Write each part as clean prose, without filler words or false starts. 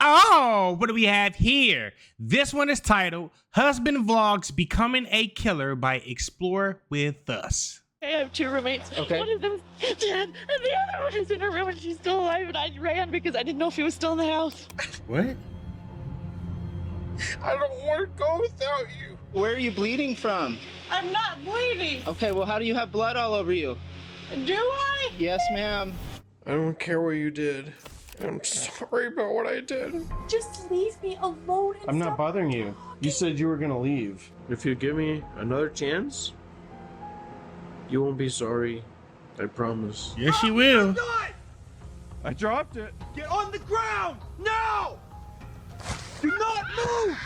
Oh, what do we have here? This one is titled Husband Vlogs Becoming a Killer by Explore With Us. I have two roommates. Okay. One of them is dead, and the other one is in her room and she's still alive, and I ran because I didn't know if he was still in the house. What? I don't want to go without you. Where are you bleeding from? I'm not bleeding. Okay, well, how do you have blood all over you? Do I? Yes, ma'am. I don't care what you did. I'm sorry about what I did. Just leave me alone. I'm not bothering you. You said you were gonna leave. If you give me another chance, you won't be sorry. I promise. Yes, she will. I dropped it. Get on the ground! Now! Do not move!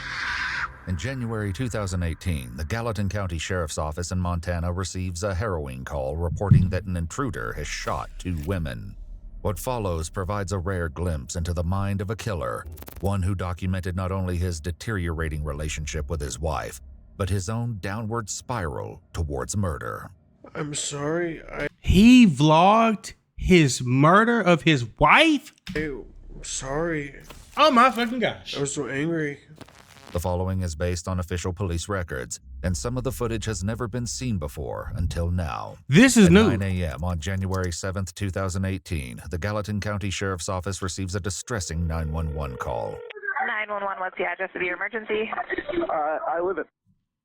In January 2018, the Gallatin County Sheriff's Office in Montana receives a harrowing call reporting that an intruder has shot 2 women. What follows provides a rare glimpse into the mind of a killer, one who documented not only his deteriorating relationship with his wife, but his own downward spiral towards murder. I'm sorry. He vlogged his murder of his wife? I'm sorry. Oh my fucking gosh. I was so angry. The following is based on official police records, and some of the footage has never been seen before until now. This is At new. 9 a.m. on January 7th, 2018, the Gallatin County Sheriff's Office receives a distressing 911 call. 911, what's the address of your emergency? I live at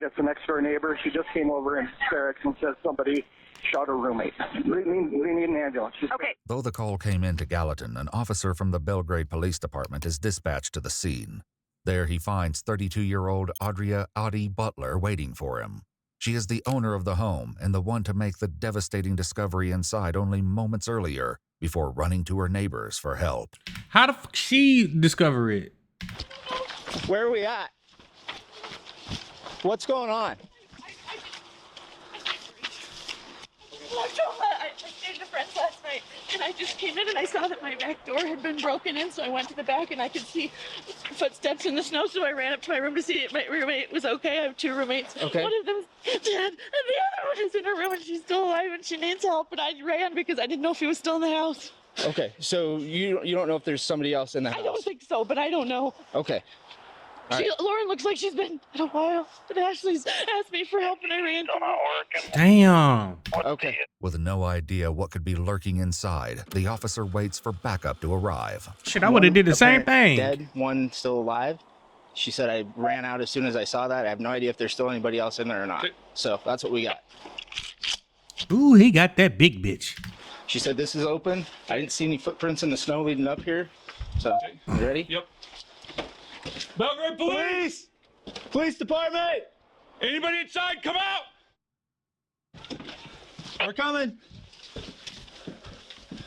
that's the next door neighbor. She just came over in barracks and says somebody shot her roommate. We need an ambulance. Okay. Though the call came into Gallatin, an officer from the Belgrade Police Department is dispatched to the scene. There he finds 32-year-old Audria Audie Butler waiting for him. She is the owner of the home and the one to make the devastating discovery inside only moments earlier before running to her neighbors for help. How the fuck she discover it? Where are we at? What's going on? I stayed with friends last night, and I just came in and I saw that my back door had been broken in, so I went to the back and I could see footsteps in the snow, so I ran up to my room to see if my roommate was okay. I have 2 roommates. Okay. One of them is dead, and the other one is in her room and she's still alive and she needs help, and I ran because I didn't know if he was still in the house. Okay, so you don't know if there's somebody else in the house? I don't think so, but I don't know. Okay. All right. Lauren looks like she's been in a while, and Ashley's asked me for help and I ran to her. Damn. Okay. With no idea what could be lurking inside, the officer waits for backup to arrive. Shit, I would have did the same thing. Dead, one still alive. She said I ran out as soon as I saw that. I have no idea if there's still anybody else in there or not. So that's what we got. Ooh, he got that big bitch. She said this is open. I didn't see any footprints in the snow leading up here. So, you ready? Yep. Belgrade Police! Police department! Anybody inside, come out! We're coming.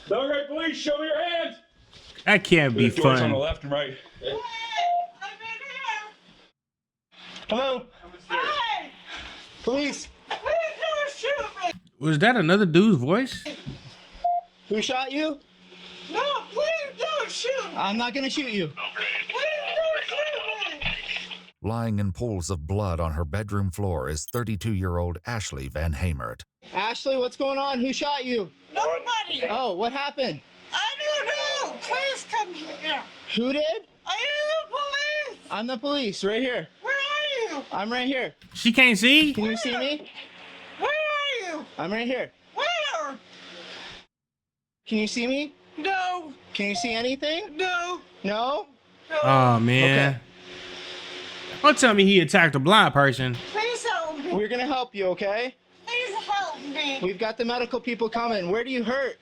Belgrade Police, show me your hands! That can't be The doors on the fun. left and right. Hello? Hey! Police! Please don't shoot me! Was that another dude's voice? Who shot you? No, please don't shoot me! I'm not gonna shoot you. Please don't shoot me! Lying in pools of blood on her bedroom floor is 32-year-old Ashley Van Hamert. Ashley, what's going on? Who shot you? Nobody! Oh, what happened? I don't know! Please come here! Who did? I am the police! I'm the police, right here. Where are you? I'm right here. She can't see? Can you see me? Where are you? I'm right here. Where? Can you see me? No! Can you see anything? No! No? Oh, man. Okay. Don't tell me he attacked a blind person. Please help me! We're gonna help you, okay? Please help me! We've got the medical people coming. Where do you hurt?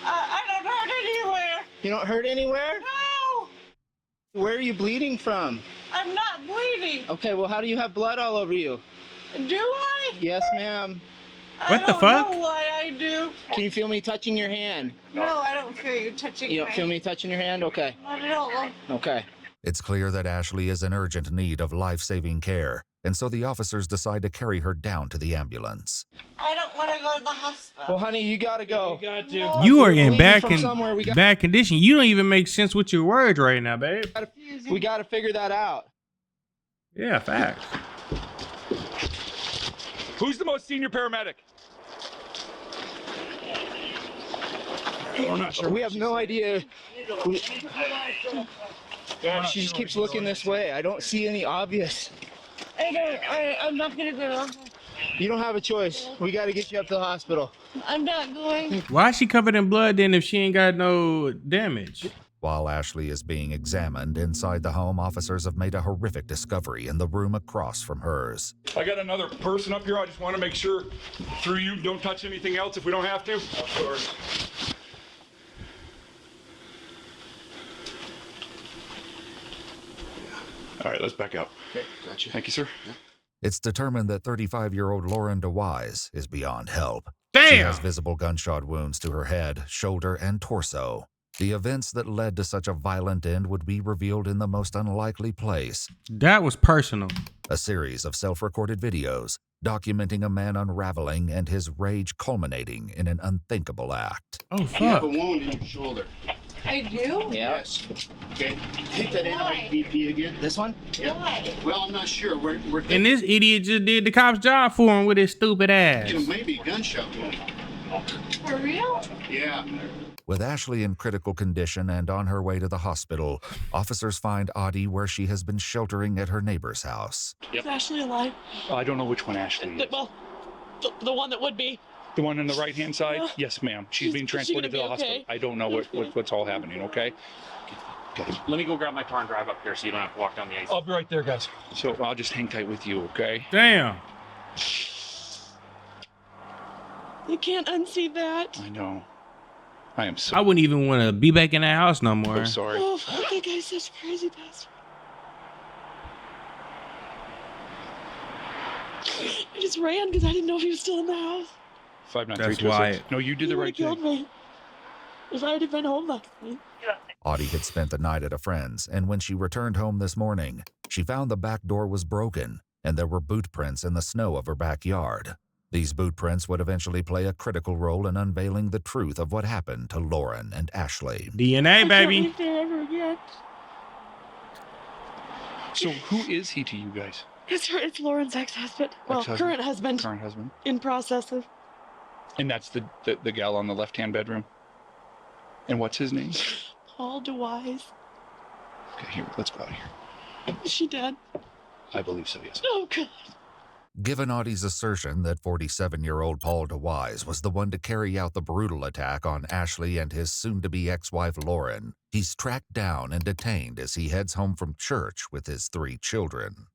I don't hurt anywhere! You don't hurt anywhere? No! Where are you bleeding from? I'm not bleeding! Okay, well, how do you have blood all over you? Do I? Yes, ma'am. What the I fuck? don't know why I do. Can you feel me touching your hand? No, I don't feel you touching You don't feel me touching your hand? Okay. Not at all. Okay. It's clear that Ashley is in urgent need of life-saving care, and so the officers decide to carry her down to the ambulance. I don't want to go to the hospital. Well, honey, you gotta go. You got to. You are Bleeding in bad, from somewhere. We got- bad condition. You don't even make sense with your words right now, babe. We gotta figure that out. Yeah, facts. Who's the most senior paramedic? We're not sure. We have no idea. She just keeps looking this way. I don't see any obvious. I'm not gonna go. You don't have a choice. We got to get you up to the hospital. I'm not going. Why is she covered in blood then if she ain't got no damage? While Ashley is being examined inside the home, officers have made a horrific discovery in the room across from hers. I got another person up here. I just want to make sure through you don't touch anything else if we don't have to. Of course. All right, let's back out. Okay, gotcha. Thank you, sir. It's determined that 35-year-old Lauren DeWise is beyond help. She has Damn. visible gunshot wounds to her head, shoulder, and torso. The events that led to such a violent end would be revealed in the most unlikely place. That was personal. A series of self-recorded videos documenting a man unraveling and his rage culminating in an unthinkable act. Oh, You have fuck. a wound in your shoulder. I do? Yes. Okay. Take that NIPP again. This one? Why? Well, I'm not sure. We're And this idiot just did the cop's job for him with his stupid ass. thinking maybe a gunshot wound. For real? Yeah. With Ashley in critical condition and on her way to the hospital, officers find Audie where she has been sheltering at her neighbor's house. Is Ashley alive? I don't know which one Ashley is. Well, the one that would be. The one on the right-hand side? Yeah. Yes, ma'am. She's Is being she transported to gonna the be hospital. okay? I don't know what's all happening, okay? Let me go grab my car and drive up here so you don't have to walk down the ice. I'll be right there, guys. So I'll just hang tight with you, okay? Damn. You can't unsee that. I know. I am so, I wouldn't even want to be back in that house no more. so sorry. Oh, fuck, that guy's such a crazy bastard. I just ran because I didn't know if he was still in the house. 59326. Wyatt. No, you did the He right would've thing. killed me if I had been home last night. Audie had spent the night at a friend's, and when she returned home this morning, she found the back door was broken and there were boot prints in the snow of her backyard. These boot prints would eventually play a critical role in unveiling the truth of what happened to Lauren and Ashley. DNA, I baby. can't live there ever again. So who is he to you guys? It's Lauren's ex-husband. Well, Ex-husband? current husband. Current husband. In process of. And that's the gal on the left-hand bedroom? And what's his name? Paul DeWise. Okay, here, let's go out of here. Is she dead? I believe so, yes. Oh, God. Given Audie's assertion that 47-year-old Paul DeWise was the one to carry out the brutal attack on Ashley and his soon-to-be ex-wife Lauren, he's tracked down and detained as he heads home from church with his 3 children.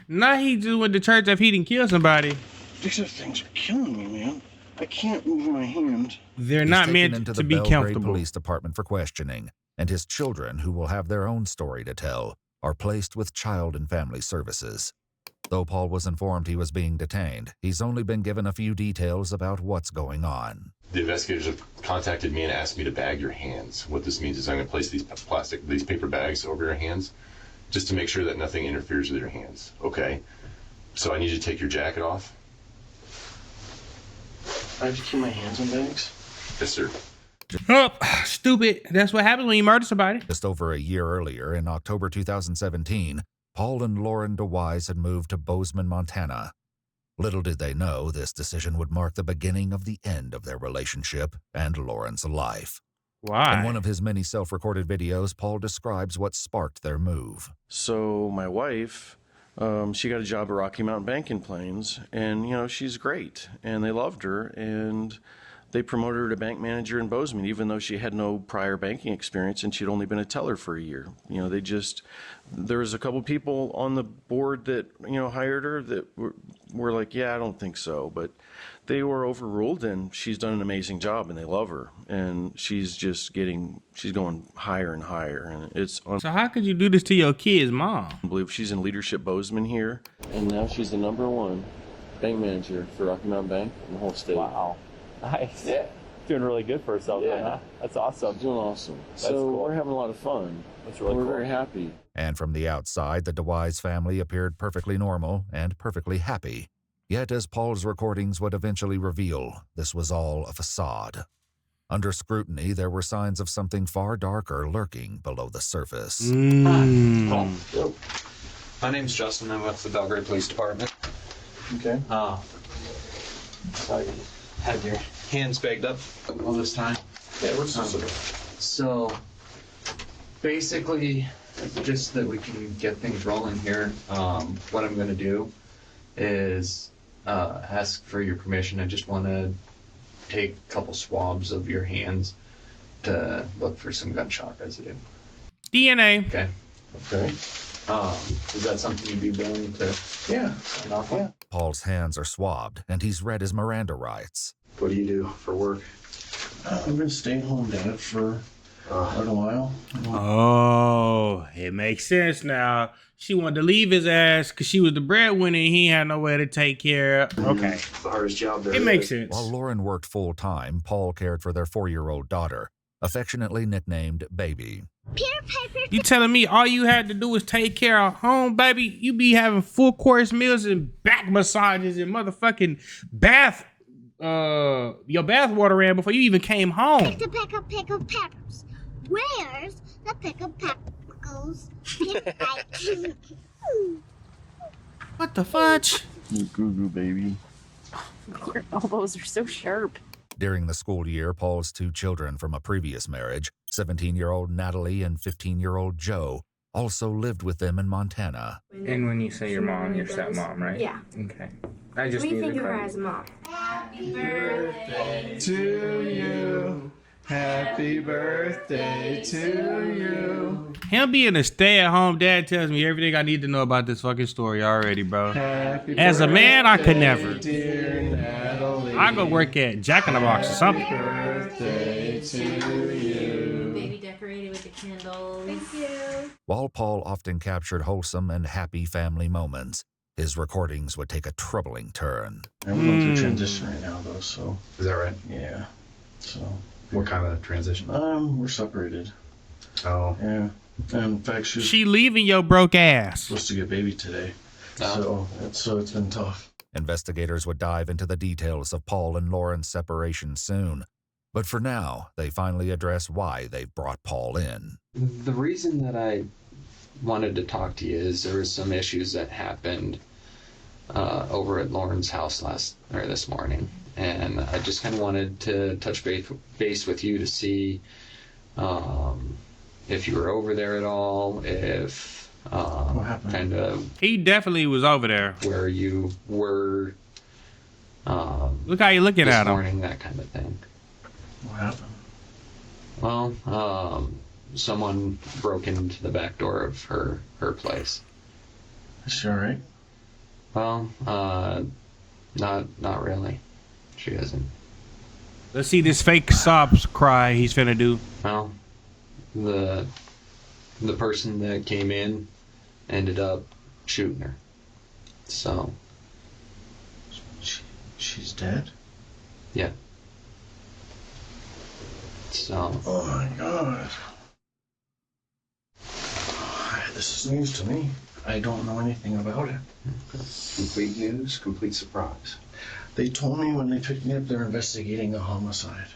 Now he just went to church if he didn't kill somebody. These things are killing me, man. I can't move my hand. They're He's not taken meant into to the be Belgrade comfortable. Police Department for questioning, and his children, who will have their own story to tell, are placed with Child and Family Services. Though Paul was informed he was being detained, he's only been given a few details about what's going on. The investigators have contacted me and asked me to bag your hands. What this means is I'm going to place these paper bags over your hands just to make sure that nothing interferes with your hands. Okay? So I need you to take your jacket off. I have to keep my hands on bags? Yes, sir. Oh, stupid. That's what happens when you murder somebody. Just over a year earlier, in October 2017, Paul and Lauren DeWise had moved to Bozeman, Montana. Little did they know this decision would mark the beginning of the end of their relationship and Lauren's life. Why? In one of his many self-recorded videos, Paul describes what sparked their move. So my wife, she got a job at Rocky Mountain Bank in Plains, and, she's great, and they loved her, and they promoted her to bank manager in Bozeman, even though she had no prior banking experience and she'd only been a teller for a year. There was a couple people on the board that, hired her that were like, yeah, I don't think so. But they were overruled, and she's done an amazing job, and they love her. And she's going higher and higher. And So how could you do this to your kid's mom? I believe she's in leadership Bozeman here. And now she's the #1 bank manager for Rocky Mountain Bank in the whole state. Wow. Nice. Yeah. Doing really good for herself, Yeah. huh? That's awesome. Doing awesome. That's so cool. we're having a lot of fun. That's really We're cool. very happy. And from the outside, the DeWise family appeared perfectly normal and perfectly happy. Yet, as Paul's recordings would eventually reveal, this was all a facade. Under scrutiny, there were signs of something far darker lurking below the surface. My name's Justin. I'm with the Belgrade Police Department. Okay. So you had your hands bagged up all this time. Yeah, what's this about? So basically, Just that we can get things rolling here. What I'm going to do is ask for your permission. I just want to take a couple swabs of your hands to look for some gunshot residue. DNA. Okay. Okay. Is that something you'd be willing to sign off on? Paul's hands are swabbed, and he's read his Miranda rights. What do you do for work? I've been staying home dad for quite a while. Oh, it makes sense now. She wanted to leave his ass because she was the breadwinner and he had nowhere to take care of. Okay. It's the hardest job there It is. makes sense. While Lauren worked full-time, Paul cared for their 4-year-old daughter, affectionately nicknamed Baby. You telling me all you had to do was take care of home, baby? You be having full course meals and back massages and motherfucking bath, your bath water ran before you even came home. To pick up peppers. Where's the pick up peppers? What the fudge? Goo goo baby. Your elbows are so sharp. During the school year, Paul's 2 children from a previous marriage, 17-year-old Natalie and 15-year-old Joe, also lived with them in Montana. And when you say your mom, your stepmom, right? Yeah. Okay. I just We need think to of her clarify. as a mom. Happy birthday to you. Happy birthday to you. Him being a stay-at-home dad tells me everything I need to know about this fucking story already, bro. As a man, I could never. Dear Natalie. I go work at Jack in the Box or something. Birthday to you. Baby decorated with the candles. Thank you. While Paul often captured wholesome and happy family moments, his recordings would take a troubling turn. I'm going through transition right now, though, so. Is that right? Yeah. So. What kind of transition? We're separated. Oh. Yeah. And in fact, she's She leaving your broke ass. supposed to get baby today. So it's been tough. Investigators would dive into the details of Paul and Lauren's separation soon. But for now, they finally address why they've brought Paul in. The reason that I wanted to talk to you is there were some issues that happened over at Lauren's house this morning, and I just kind of wanted to touch base with you to see if you were over there at all, if kind of He definitely was over there. where you were. Look how you looking this at him. morning, that kind of thing. What happened? Well, someone broke into the back door of her place. Is she all right? Well, not really. She isn't. Let's see this fake sobs cry he's finna do. Well, the person that came in ended up shooting her. So. She's dead? Yeah. So. Oh my god. This is news to me. I don't know anything about it. Complete news, complete surprise. They told me when they picked me up they're investigating a homicide.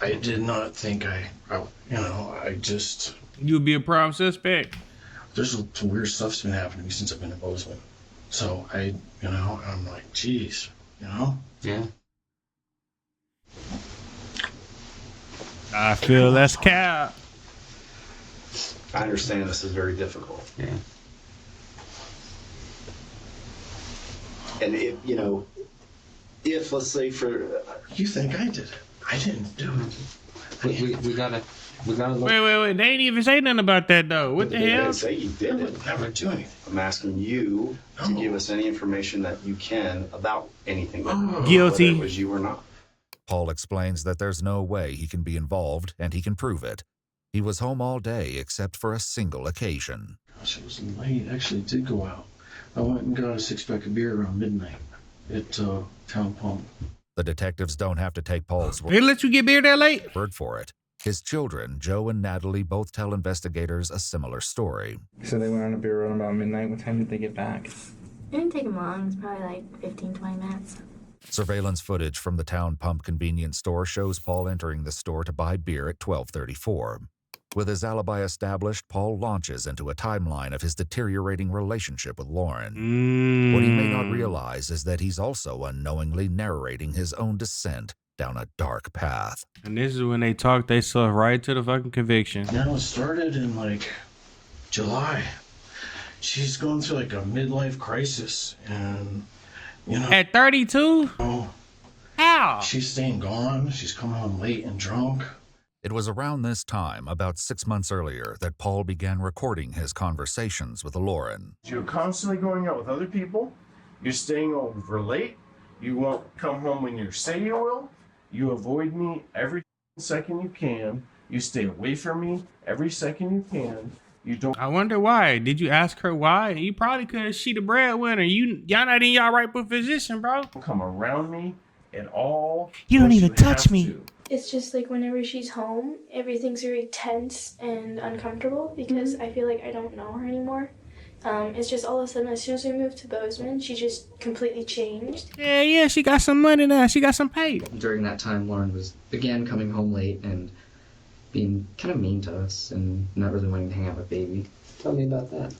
I did not think I just... You'd be a prime suspect. There's some weird stuff's been happening to me since I've been in Bozeman. So I'm like, geez, Yeah. I feel that's cap. I understand this is very difficult. Yeah. And if let's say you think I did it? I didn't do it. We gotta look. Wait. They ain't even say nothing about that though. What the They hell? didn't say you did I it. would never do anything. I'm asking you to give us any information that you can about anything. Guilty. Whether it was you or not. Paul explains that there's no way he can be involved, and he can prove it. He was home all day except for a single occasion. Gosh, it was late. I actually did go out. I went and got a 6-pack of beer around midnight at Town Pump. The detectives don't have to take Paul's They let you get beer that late? word for it. His children, Joe and Natalie, both tell investigators a similar story. So they went on a beer run about midnight. What time did they get back? It didn't take him long. It was probably like 15-20 minutes. Surveillance footage from the Town Pump convenience store shows Paul entering the store to buy beer at 12:34. With his alibi established, Paul launches into a timeline of his deteriorating relationship with Lauren. What he may not realize is that he's also unknowingly narrating his own descent down a dark path. And this is when they talk themselves right to the fucking conviction. Now it started in like July. She's going through like a midlife crisis, and you know. At 32? Oh, how? She's staying gone. She's coming home late and drunk. It was around this time, about 6 months earlier, that Paul began recording his conversations with Lauren. You're constantly going out with other people. You're staying over late. You won't come home when you say you will. You avoid me every second you can. You stay away from me every second you can. You don't. I wonder why. Did you ask her why? You probably couldn't. She the breadwinner. Y'all not in y'all right position, bro. Come around me at all. You don't even touch me. It's just like whenever she's home, everything's very tense and uncomfortable because I feel like I don't know her anymore. It's just all of a sudden, as soon as we moved to Bozeman, she just completely changed. Yeah, she got some money now. She got some pay. During that time, Lauren was again coming home late and being kind of mean to us and not really wanting to hang out with baby. Tell me about that.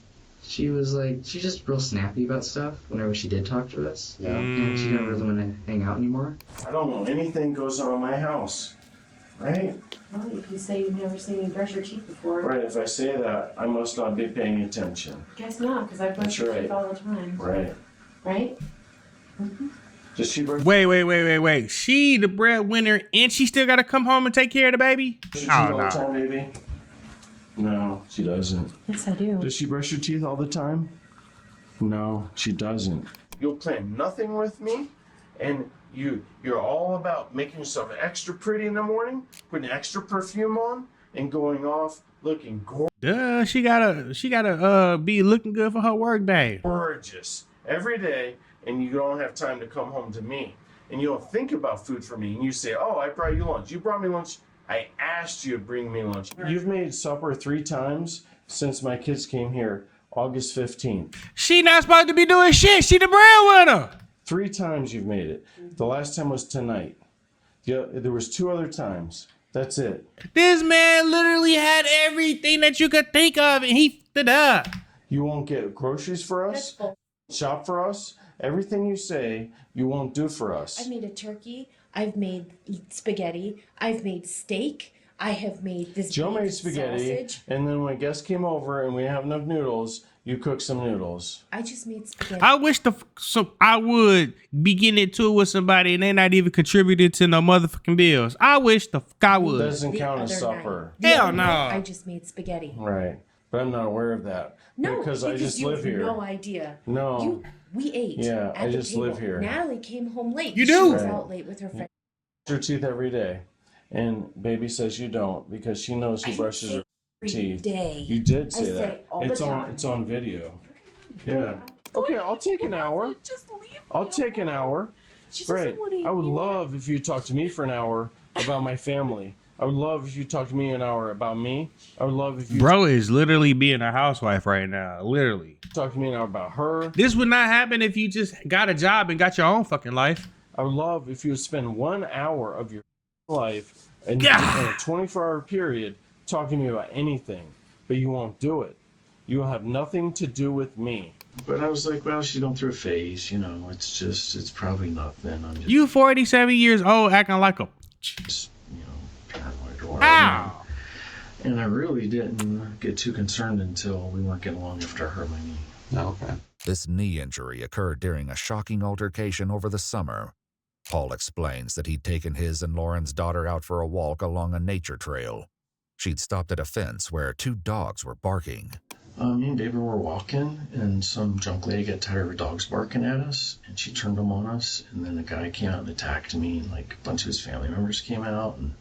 She was like, she's just real snappy about stuff whenever she did talk to us. Yeah. And she didn't really want to hang out anymore. I don't know anything goes on in my house, right? Well, you can say you've never seen me brush your teeth before. Right, if I say that, I must not be paying attention. Guess not, because I brush your teeth all the time. Right. Right? Does she brush? Wait. She the breadwinner and she still got to come home and take care of the baby? All the time, baby? No, she doesn't. Yes, I do. Does she brush her teeth all the time? No, she doesn't. You'll plan nothing with me, and you're all about making yourself extra pretty in the morning, putting extra perfume on, and going off looking gorgeous. Duh, she gotta be looking good for her work day. Gorgeous every day, and you don't have time to come home to me, and you don't think about food for me, and you say, "Oh, I brought you lunch. You brought me lunch. I asked you to bring me lunch." You've made supper 3 times since my kids came here, August 15th. She not supposed to be doing shit. She the breadwinner. 3 times you've made it. The last time was tonight. There was 2 other times. That's it. This man literally had everything that you could think of, and he fucked it up. You won't get groceries for us, shop for us. Everything you say, you won't do for us. I've made a turkey. I've made spaghetti. I've made steak. I have made this. Joe made spaghetti, sausage. And then when guests came over and we have enough noodles, you cook some noodles. I just made spaghetti. I wish I would be getting into it with somebody and they not even contributed to no motherfucking bills. I wish the fuck I would. It doesn't count as supper. Hell no. I just made spaghetti. Right, but I'm not aware of that. No, because I just you live have here. No idea. No. We ate. Yeah, at I the just table. live here. Natalie came home late. You do? She was out late with her friend. Brush her teeth every day, and baby says you don't because she knows who brushes her teeth. Day. You did say I that. say all the time. It's on video. Yeah. Okay, I'll take an hour. I'll take an hour. Great. I would love if you talked to me for an hour about my family. I would love if you talked to me an hour about me. I would love if you Bro is literally being a housewife right now. Literally. talk to me an hour about her. This would not happen if you just got a job and got your own fucking life. I would love if you would spend 1 hour of your life in a 24-hour period talking to me about anything, but you won't do it. You will have nothing to do with me. But I was like, well, she's going through a phase, it's probably nothing. I'm just, You 47 years old acting like a... paranoid or Ow! And I really didn't get too concerned until we weren't getting along after I hurt my knee. Okay. This knee injury occurred during a shocking altercation over the summer. Paul explains that he'd taken his and Lauren's daughter out for a walk along a nature trail. She'd stopped at a fence where 2 dogs were barking. Me and David were walking, and some drunk lady got tired of her dogs barking at us, and she turned them on us, and then a guy came out and attacked me, and like a bunch of his family members came out, and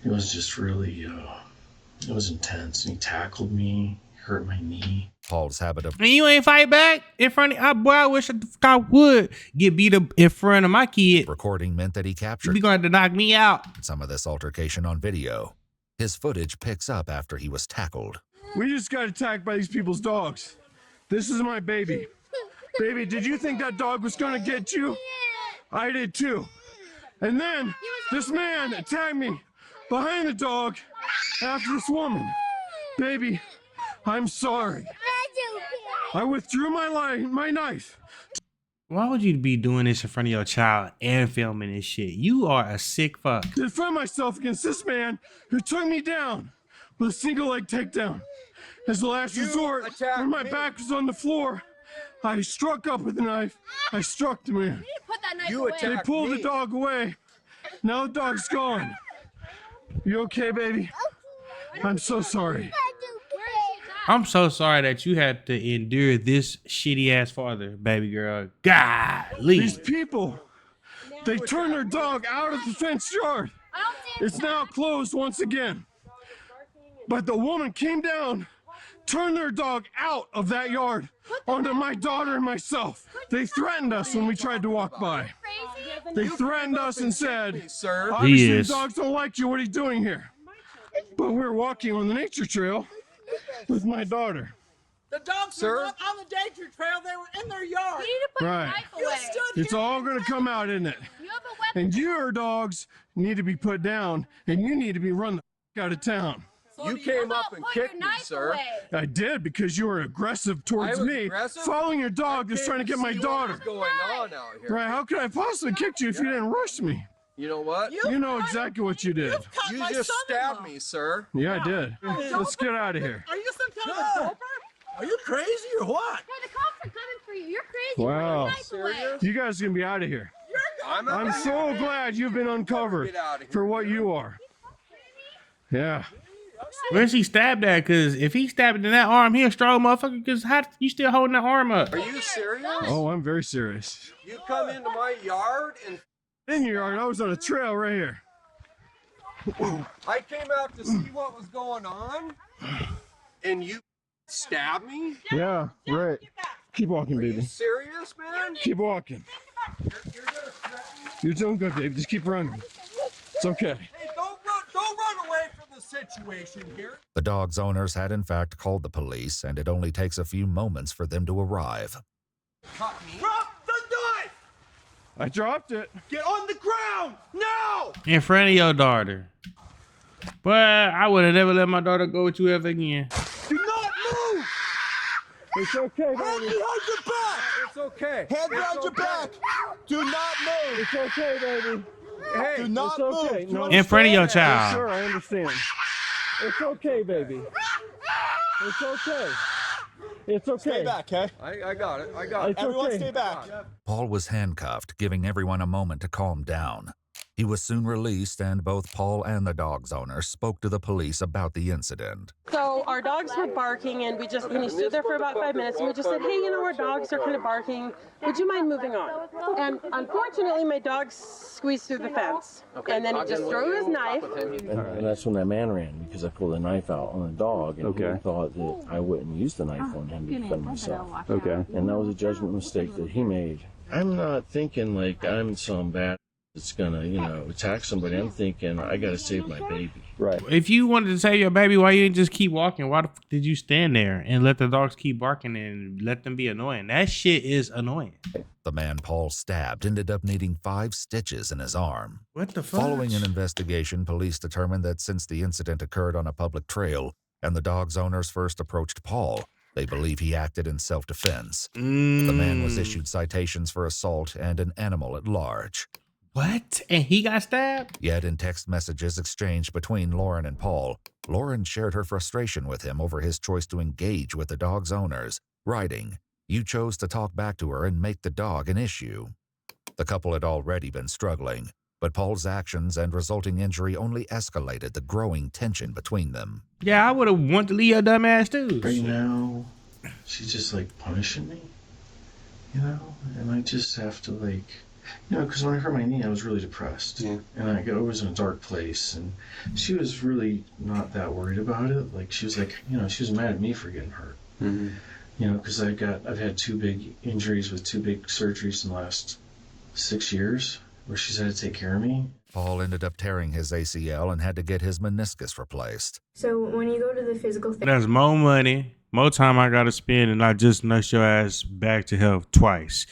it was just really, it was intense, and he tackled me, hurt my knee. Paul's habit of... And you ain't fight back in front of... Boy, I wish I would get beat up in front of my kid. Recording meant that he captured... You going to knock me out. ...some of this altercation on video. His footage picks up after he was tackled. We just got attacked by these people's dogs. This is my baby. Baby, did you think that dog was gonna get you? I did too. And then this man attacked me behind the dog after this woman. Baby, I'm sorry. I withdrew my knife. Why would you be doing this in front of your child and filming this shit? You are a sick fuck. To defend myself against this man who took me down with a single leg takedown. As the last resort, when my back was on the floor, I struck up with a knife. I struck the man. They pulled the dog away. Now the dog's gone. You okay, baby? I'm so sorry. I'm so sorry that you had to endure this shitty ass father, baby girl. Golly. These people, they turned their dog out of the fenced yard. It's now closed once again. But the woman came down, turned their dog out of that yard onto my daughter and myself. They threatened us when we tried to walk by. They threatened us and said, obviously the dogs don't like you, what are you doing here? But we're walking on the nature trail with my daughter. The dogs were not on the nature trail, they were in their yard. You need to put right. your knife away. It's all going to come out, isn't it? You have a weapon. And your dogs need to be put down, and you need to be run the out of town. So you came up and kicked me, sir. I did, because you were aggressive towards me, following your dog, just trying to get my daughter. What's going on out here? Right, how could I possibly kick you if you didn't rush me? You know what? You know exactly what you did. You just stabbed me, sir. Yeah, I did. Let's get out of here. Are you some kind of doper? Are you crazy or what? The cops are coming for you. You're crazy. Wow. Serious? You guys are going to be out of here. I'm so glad you've been uncovered for what you are. Yeah. Where's he stabbed at? Because if he stabbed in that arm, he a strong motherfucker. Because how you still holding that arm up? Are you serious? Oh, I'm very serious. You come into my yard and... In your yard, I was on a trail right here. I came out to see what was going on, and you stabbed me? Yeah, right. Keep walking, Are you baby. serious, man? Keep walking. You're doing good, baby. Just keep running. It's okay. Hey, don't run away from the situation here. The dog's owners had in fact called the police, and it only takes a few moments for them to arrive. Drop the knife! I dropped it. Get on the ground now! In front of your daughter. But I would have never let my daughter go with you ever again. Do not move! It's okay, baby. Hands behind your back! It's okay. Hands behind your back! Do not move! It's okay, baby. Hey, do not move! No. In front of your Yes, child. sir, I understand. It's okay, baby. It's okay. It's okay. Stay back, okay? I got it. I got it. It's Everyone okay. stay back. Paul was handcuffed, giving everyone a moment to calm down. He was soon released, and both Paul and the dog's owner spoke to the police about the incident. So our dogs were barking, and we stood there for about 5 minutes, and we just said, hey, our dogs are kind of barking. Would you mind moving on? And unfortunately, my dog squeezed through the fence, and then he just threw his knife. And that's when that man ran, because I pulled a knife out on the dog, and he thought that I wouldn't use the knife on him to defend myself. And that was a judgment mistake that he made. I'm not thinking like I'm some bad that's gonna, attack somebody. I'm thinking I gotta save my baby. Right. If you wanted to save your baby, why you didn't just keep walking? Why the fuck did you stand there and let the dogs keep barking and let them be annoying? That shit is annoying. The man Paul stabbed ended up needing 5 stitches in his arm. What the fuck? Following an investigation, police determined that since the incident occurred on a public trail and the dog's owners first approached Paul, they believe he acted in self-defense. The man was issued citations for assault and an animal at large. What? And he got stabbed? Yet in text messages exchanged between Lauren and Paul, Lauren shared her frustration with him over his choice to engage with the dog's owners, writing, "You chose to talk back to her and make the dog an issue." The couple had already been struggling, but Paul's actions and resulting injury only escalated the growing tension between them. Yeah, I would have wanted to leave your dumb ass too. Right now, she's just punishing me, and I just have to because when I hurt my knee, I was really depressed. Yeah. And I was in a dark place, and she was really not that worried about it. She was she was mad at me for getting hurt. Mm-hmm. Because I've had 2 big injuries with 2 big surgeries in the last 6 years where she's had to take care of me. Paul ended up tearing his ACL and had to get his meniscus replaced. So when you go to the physical therapy, That's more money, more time I gotta spend, and I just nurse your ass back to health twice.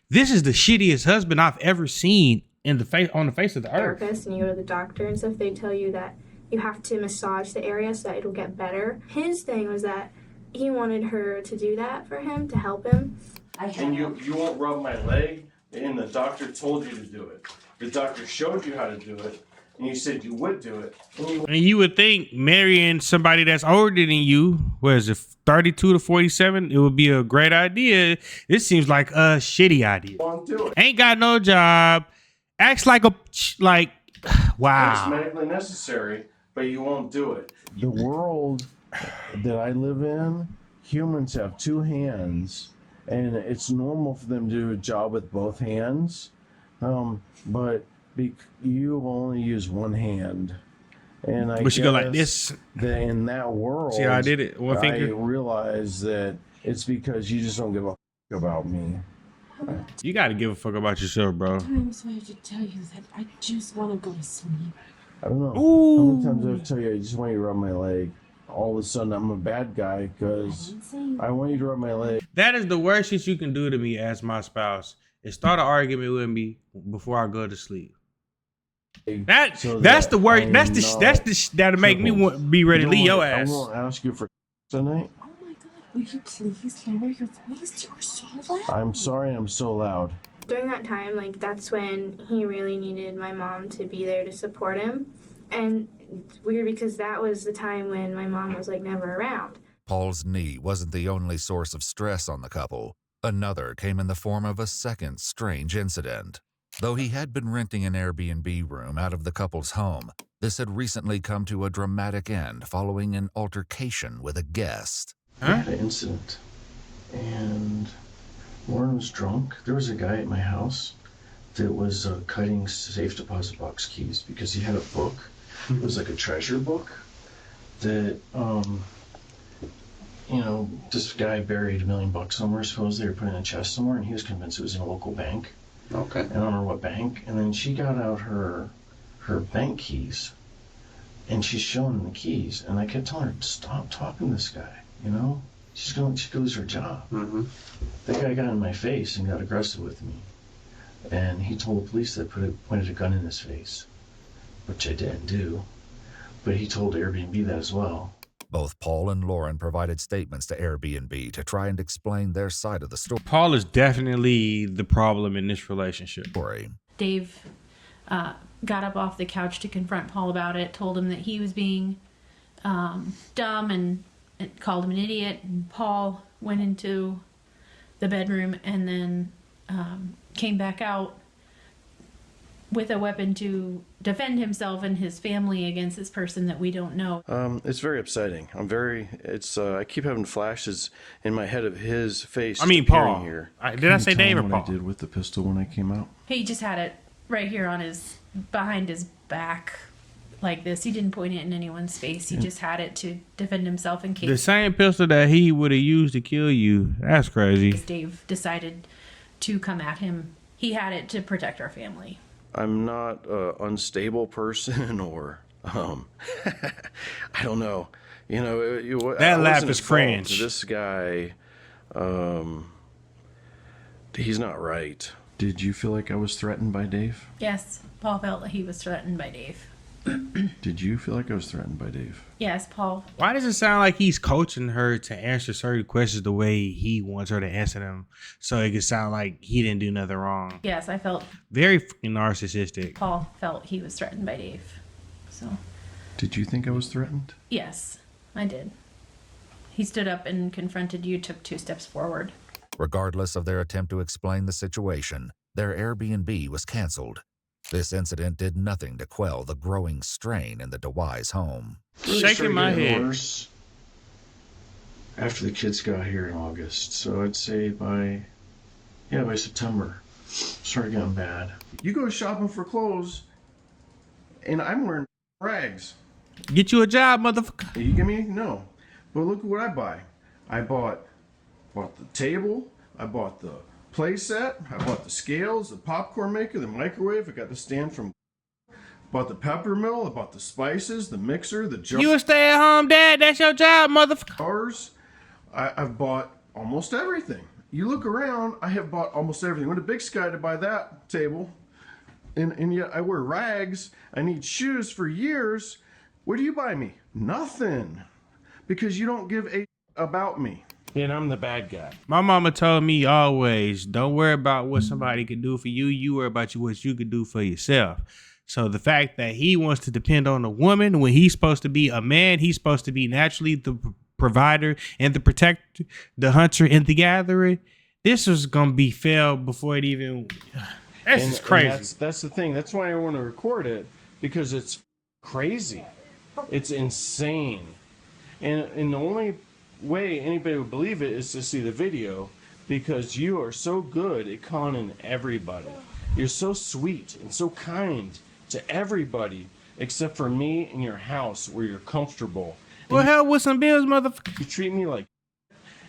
This is the shittiest husband I've ever seen on the face of the earth. therapist and you go to the doctor and stuff, they tell you that you have to massage the area so that it'll get better. His thing was that he wanted her to do that for him, to help him. and you won't rub my leg, and the doctor told you to do it. The doctor showed you how to do it, and you said you would do it. And you would think marrying somebody that's older than you, what is it, 32 to 47, it would be a great idea. This seems like a shitty idea. Won't do it. Ain't got no job, acts like It's wow. medically necessary, but you won't do it. The world that I live in, humans have two hands, and it's normal for them to do a job with both hands. But you only use one hand. And I But you go like this. That in that world, See how I did it? One I finger. realize that it's because you just don't give a f- about me. You got to give a fuck about yourself, bro. I'm sorry to tell you that I just want to go to sleep. I don't know. Ooh. How many times I've tell you I just want you to rub my leg? All of a sudden I'm a bad guy because I want you to rub my leg. That is the worst shit you can do to me as my spouse. Is start an argument with me before I go to sleep. That's the worst. That'll make me be ready to leave your ass. I won't ask you for tonight. Oh my god, will you please lower your voice? You're so loud. I'm sorry I'm so loud. During that time, like, that's when he really needed my mom to be there to support him. And it's weird because that was the time when my mom was, like, never around. Paul's knee wasn't the only source of stress on the couple. Another came in the form of a second strange incident. Though he had been renting an Airbnb room out of the couple's home, this had recently come to a dramatic end following an altercation with a guest. I had an incident, and Lauren was drunk. There was a guy at my house that was cutting safe deposit box keys because he had a book. It was like a treasure book that, this guy buried $1 million somewhere. Supposedly they were put in a chest somewhere, and he was convinced it was in a local bank. Okay. I don't remember what bank. And then she got out her bank keys, and she's showing him the keys. And I kept telling her, stop talking to this guy. She could lose her job. Mm-hmm. That guy got in my face and got aggressive with me, and he told the police that pointed a gun in his face, which I didn't do. But he told Airbnb that as well. Both Paul and Lauren provided statements to Airbnb to try and explain their side of the story. Paul is definitely the problem in this relationship. Dave got up off the couch to confront Paul about it, told him that he was being dumb and called him an idiot. And Paul went into the bedroom and then came back out with a weapon to defend himself and his family against this person that we don't know. It's very upsetting. I keep having flashes in my head of his face. I mean, Paul. Here. Did I say Dave or what Paul? I did with the pistol when I came out? He just had it right here behind his back like this. He didn't point it in anyone's face. He just had it to defend himself in case. The same pistol that he would have used to kill you. That's crazy. Dave decided to come at him. He had it to protect our family. I'm not an unstable person or, I don't know. That laugh is cringe. This guy, he's not right. Did you feel like I was threatened by Dave? Yes, Paul felt that he was threatened by Dave. Did you feel like I was threatened by Dave? Yes, Paul. Why does it sound like he's coaching her to answer certain questions the way he wants her to answer them, so it can sound like he didn't do nothing wrong? Yes, I felt very freaking narcissistic. Paul felt he was threatened by Dave. So. Did you think I was threatened? Yes, I did. He stood up and confronted you, took 2 steps forward. Regardless of their attempt to explain the situation, their Airbnb was canceled. This incident did nothing to quell the growing strain in the DeWise home. Shaking my head. Worse after the kids got here in August, so I'd say by September, started getting bad. You go shopping for clothes, and I'm wearing rags. Get you a job, motherfucker. You get me? No. But look at what I buy. I bought the table. I bought the play set. I bought the scales, the popcorn maker, the microwave. I got the stand from. Bought the pepper mill. I bought the spices, the mixer, the jar. You a stay-at-home dad? That's your job, motherfucker. I've bought almost everything. You look around, I have bought almost everything. Went to Big Sky to buy that table, and yet I wear rags. I need shoes for years. What do you buy me? Nothing, because you don't give a about me. And I'm the bad guy. My mama told me always, don't worry about what somebody can do for you. You worry about what you could do for yourself. So the fact that he wants to depend on a woman when he's supposed to be a man, he's supposed to be naturally the provider and the protector, the hunter and the gatherer. This was gonna be failed before it even. This is crazy. And that's the thing. That's why I want to record it, because it's crazy. It's insane. And the only way anybody would believe it is to see the video, because you are so good at conning everybody. You're so sweet and so kind to everybody except for me and your house where you're comfortable. Well, hell with some bills, motherfucker. You treat me like,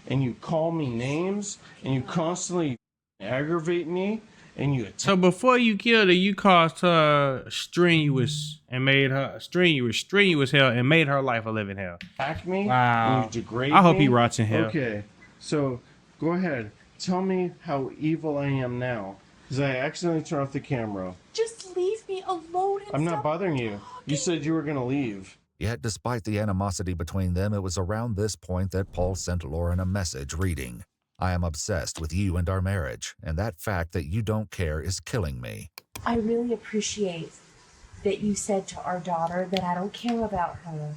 and you call me names, and you constantly aggravate me, and you. So before you killed her, you caused her strenuous and made her strenuous hell and made her life a living hell. Attack me. Wow. And you degrade I hope me? he rots in hell. Okay, so go ahead. Tell me how evil I am now, because I accidentally turned off the camera. Just leave me alone. And I'm not stop bothering you. You said you were gonna leave. Yet, despite the animosity between them, it was around this point that Paul sent Lauren a message reading, "I am obsessed with you and our marriage, and that fact that you don't care is killing me." I really appreciate that you said to our daughter that I don't care about her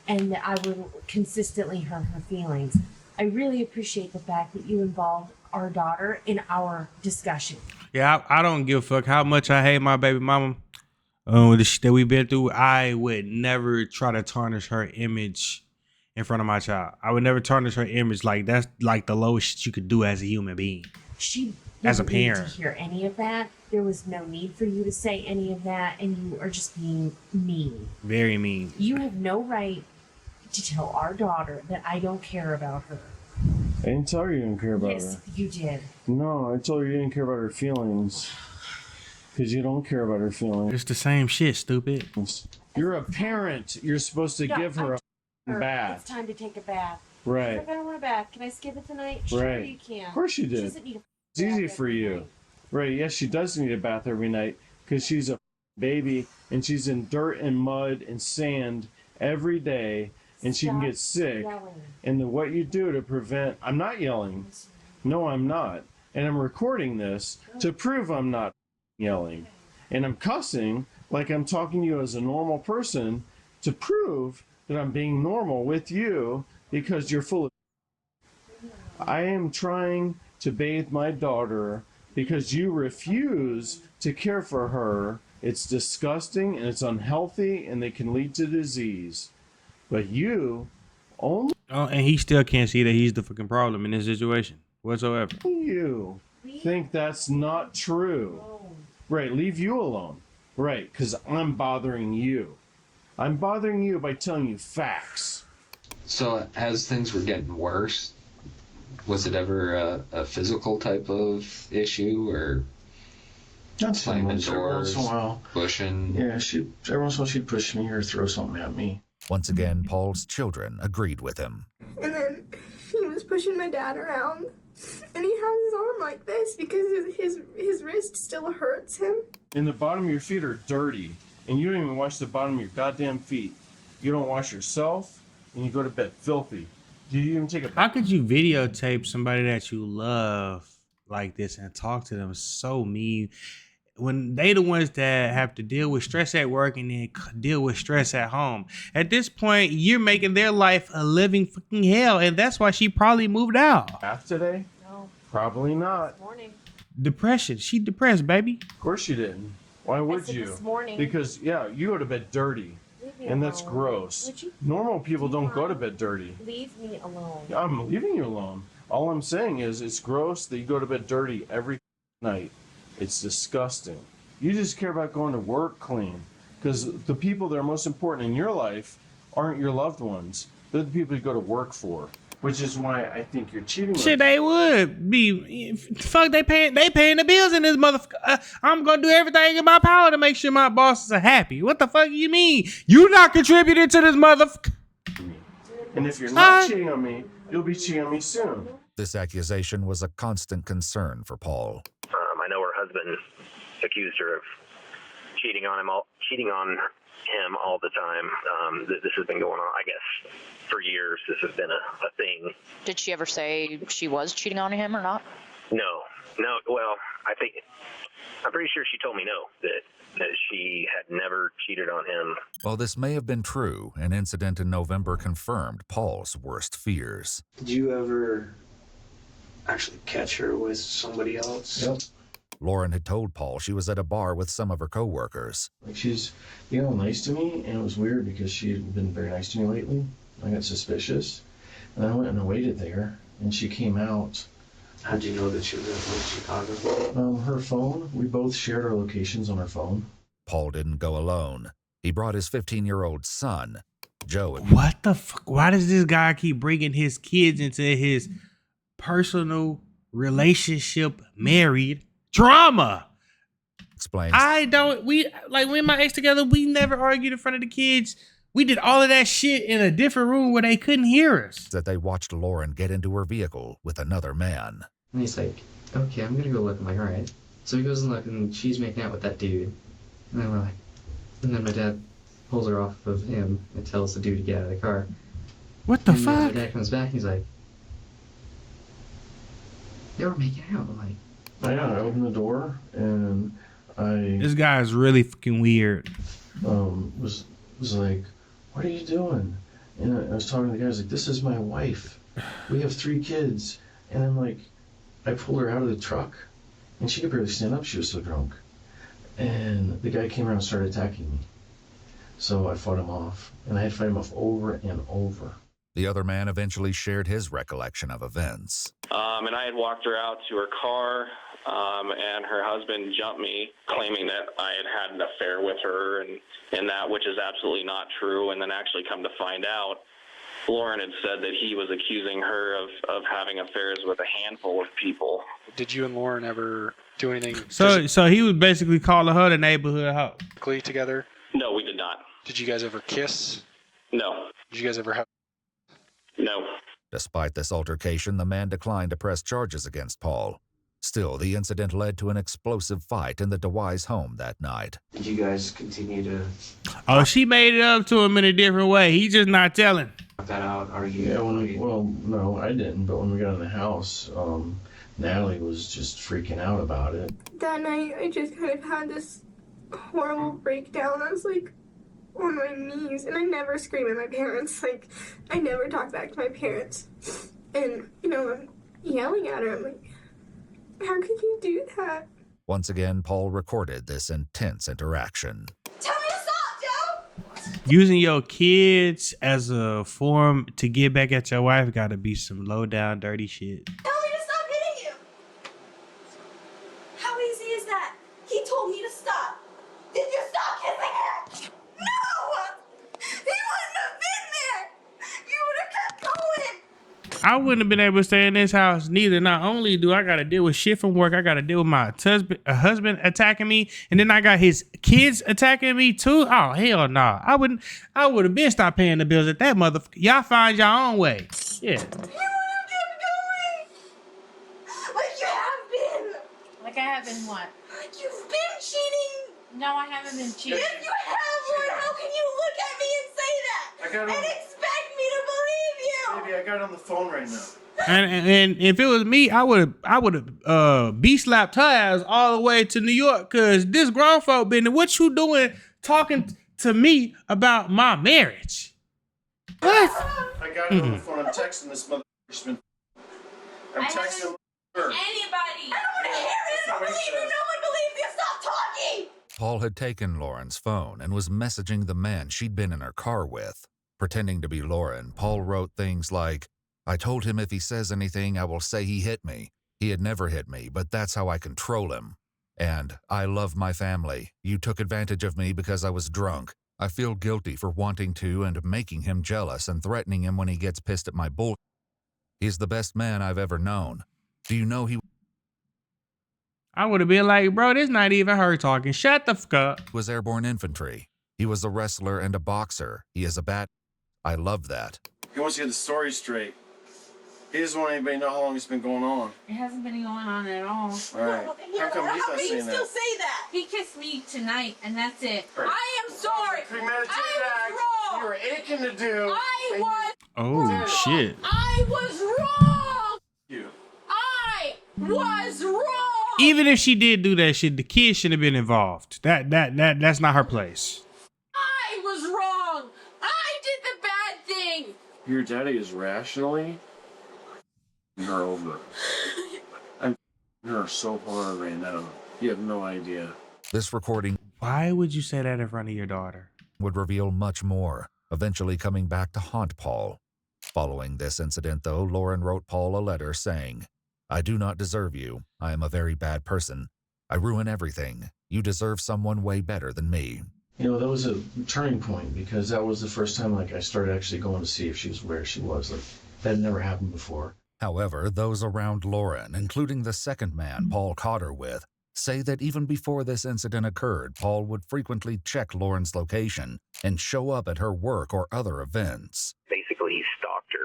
and that I would consistently hurt her feelings. I really appreciate the fact that you involved our daughter in our discussion. Yeah, I don't give a fuck how much I hate my baby mama. The shit that we've been through, I would never try to tarnish her image in front of my child. I would never tarnish her image. Like, that's like the lowest shit you could do as a human being. She as a didn't need parent to hear any of that. There was no need for you to say any of that, and you are just being mean. Very mean. You have no right to tell our daughter that I don't care about her. I didn't tell her you didn't care about Yes, her. you did. No, I told her you didn't care about her feelings. Because you don't care about her feelings. It's the same shit, stupid. You're a parent. You're supposed to Yeah, give her a It's bath. time to take a bath. Right. She's like, I don't want a bath. Can I skip it tonight? Sure, Right. you can. Of course you She did. doesn't need a It's easy for you. Right, yes, she does need a bath every night because she's a baby and she's in dirt and mud and sand every day and she can get sick. yelling. And then what you do to prevent, I'm not yelling. No, I'm not. And I'm recording this to prove I'm not yelling. And I'm cussing like I'm talking to you as a normal person to prove that I'm being normal with you because you're full of. I am trying to bathe my daughter because you refuse to care for her. It's disgusting and it's unhealthy and it can lead to disease. But you only. Oh, and he still can't see that he's the fucking problem in this situation whatsoever. You think that's not true. Right, leave you alone. Right, because I'm bothering you. I'm bothering you by telling you facts. So as things were getting worse, was it ever a physical type of issue or Not so slamming much. Every doors, once in a while. pushing? Yeah, every once in a while she'd push me or throw something at me. Once again, Paul's children agreed with him. And then he was pushing my dad around, and he has his arm like this because his wrist still hurts him. And the bottom of your feet are dirty, and you don't even wash the bottom of your goddamn feet. You don't wash yourself, and you go to bed filthy. Do you even take a How could you videotape somebody that you love like this and talk to them so mean when they the ones that have to deal with stress at work and then deal with stress at home? At this point, you're making their life a living fucking hell, and that's why she probably moved out. bath today? No. Probably not. Morning. Depression. She depressed, baby. Of course you didn't. Why would said you? this morning. Because, yeah, you go to bed dirty. Leave me And that's alone. gross. Would you Normal people don't go to bed dirty. leave me alone? I'm leaving you alone. All I'm saying is it's gross that you go to bed dirty every night. It's disgusting. You just care about going to work clean. Because the people that are most important in your life aren't your loved ones. They're the people you go to work for. Which is why I think you're cheating. Shit, they would be. Fuck, they paying the bills in this motherfucker. I'm gonna do everything in my power to make sure my bosses are happy. What the fuck you mean? You not contributing to this motherfucker. And if you're not cheating on me, you'll be cheating on me soon. This accusation was a constant concern for Paul. I know her husband accused her of cheating on him all the time. This has been going on, I guess, for years this has been a thing. Did she ever say she was cheating on him or not? No. Well, I'm pretty sure she told me no, that she had never cheated on him. While this may have been true, an incident in November confirmed Paul's worst fears. Did you ever actually catch her with somebody else? Yep. Lauren had told Paul she was at a bar with some of her coworkers. Like, she's being all nice to me, and it was weird because she had been very nice to me lately. I got suspicious, and I went and I waited there, and she came out. How'd you know that she was in Chicago? Her phone. We both shared our locations on our phone. Paul didn't go alone. He brought his 15-year-old son, Joe. What the fuck? Why does this guy keep bringing his kids into his personal relationship married drama? Explains. Me and my ex together, we never argued in front of the kids. We did all of that shit in a different room where they couldn't hear us. That they watched Lauren get into her vehicle with another man. And he's like, okay, I'm gonna go look. I'm like, all right. So he goes and look, and she's making out with that dude. And then we're like, and then my dad pulls her off of him and tells the dude to get out of the car. What the and fuck? My dad comes back, and he's like, they were making out. I'm like, I opened the door, and This guy is really fucking weird. Was like, what are you doing? And I was talking to the guy. I was like, this is my wife. We have 3 kids. And I'm like, I pulled her out of the truck, and she could barely stand up. She was so drunk. And the guy came around and started attacking me. So I fought him off, and I had to fight him off over and over. The other man eventually shared his recollection of events. And I had walked her out to her car, and her husband jumped me, claiming that I had an affair with her, and that, which is absolutely not true. And then actually come to find out, Lauren had said that he was accusing her of having affairs with a handful of people. Did you and Lauren ever do anything So he was basically calling her the neighborhood hoe. physically together? No, we did not. Did you guys ever kiss? No. Did you guys ever have? No. Despite this altercation, the man declined to press charges against Paul. Still, the incident led to an explosive fight in the DeWise home that night. Did you guys continue to Oh, she made it up to him in a different way. He just not telling. knock that out, argue? Yeah, no, I didn't. But when we got in the house, Natalie was just freaking out about it. That night, I just kind of had this horrible breakdown. I was like on my knees, and I never scream at my parents. Like, I never talk back to my parents. And, I'm yelling at her. I'm like, how could you do that? Once again, Paul recorded this intense interaction. Tell me to stop, Joe! Using your kids as a form to get back at your wife gotta be some low down dirty shit. Tell me to stop hitting you! How easy is that? He told me to stop. Did you stop kissing her? No! He wouldn't have been there! You would have kept going! I wouldn't have been able to stay in this house neither. Not only do I gotta deal with shit from work, I gotta deal with my husband attacking me, and then I got his kids attacking me too. Oh hell no! I would have been stopped paying the bills at that motherfucker. Y'all find your own way. Yeah. You would have kept going! Like you have been! Like I have been what? Like you've been cheating! No, I haven't been cheating. If you have, Lord, how can you look at me and say that? I got And expect me to believe you! Baby, I got it on the phone right now. And if it was me, I would have slapped her ass all the way to New York, cause this grown folk been. What you doing talking to me about my marriage? What? I got it on the phone. I'm texting this motherfucker. I'm texting her. Anybody! I don't want to hear it! I don't believe you! No one believes you! Stop talking! Paul had taken Lauren's phone and was messaging the man she'd been in her car with. Pretending to be Lauren, Paul wrote things like, I told him if he says anything, I will say he hit me. He had never hit me, but that's how I control him. And, I love my family. You took advantage of me because I was drunk. I feel guilty for wanting to and making him jealous and threatening him when he gets pissed at my bull. He's the best man I've ever known. Do you know he I would have been like, bro, this not even her talking. Shut the fuck up. was airborne infantry? He was a wrestler and a boxer. He is a bat. I love that. He wants to get the story straight. He doesn't want anybody to know how long it's been going on. It hasn't been going on at all. All right. How come he's not saying that? say that? He kissed me tonight, and that's it. Right. I am sorry. Premeditated I act. was wrong. You were aching to do. I was Oh shit. I was wrong. I was wrong. Even if she did do that shit, the kid shouldn't have been involved. That's not her place. I was wrong. I did the bad thing. Your daddy is rationally her over. I'm her so hard right now. You have no idea. This recording Why would you say that in front of your daughter? would reveal much more, eventually coming back to haunt Paul. Following this incident, though, Lauren wrote Paul a letter saying, "I do not deserve you. I am a very bad person. I ruin everything. You deserve someone way better than me." You know, that was a turning point because that was the first time I started actually going to see if she was where she was. That had never happened before. However, those around Lauren, including the second man Paul caught her with, say that even before this incident occurred, Paul would frequently check Lauren's location and show up at her work or other events. Basically, he stalked her.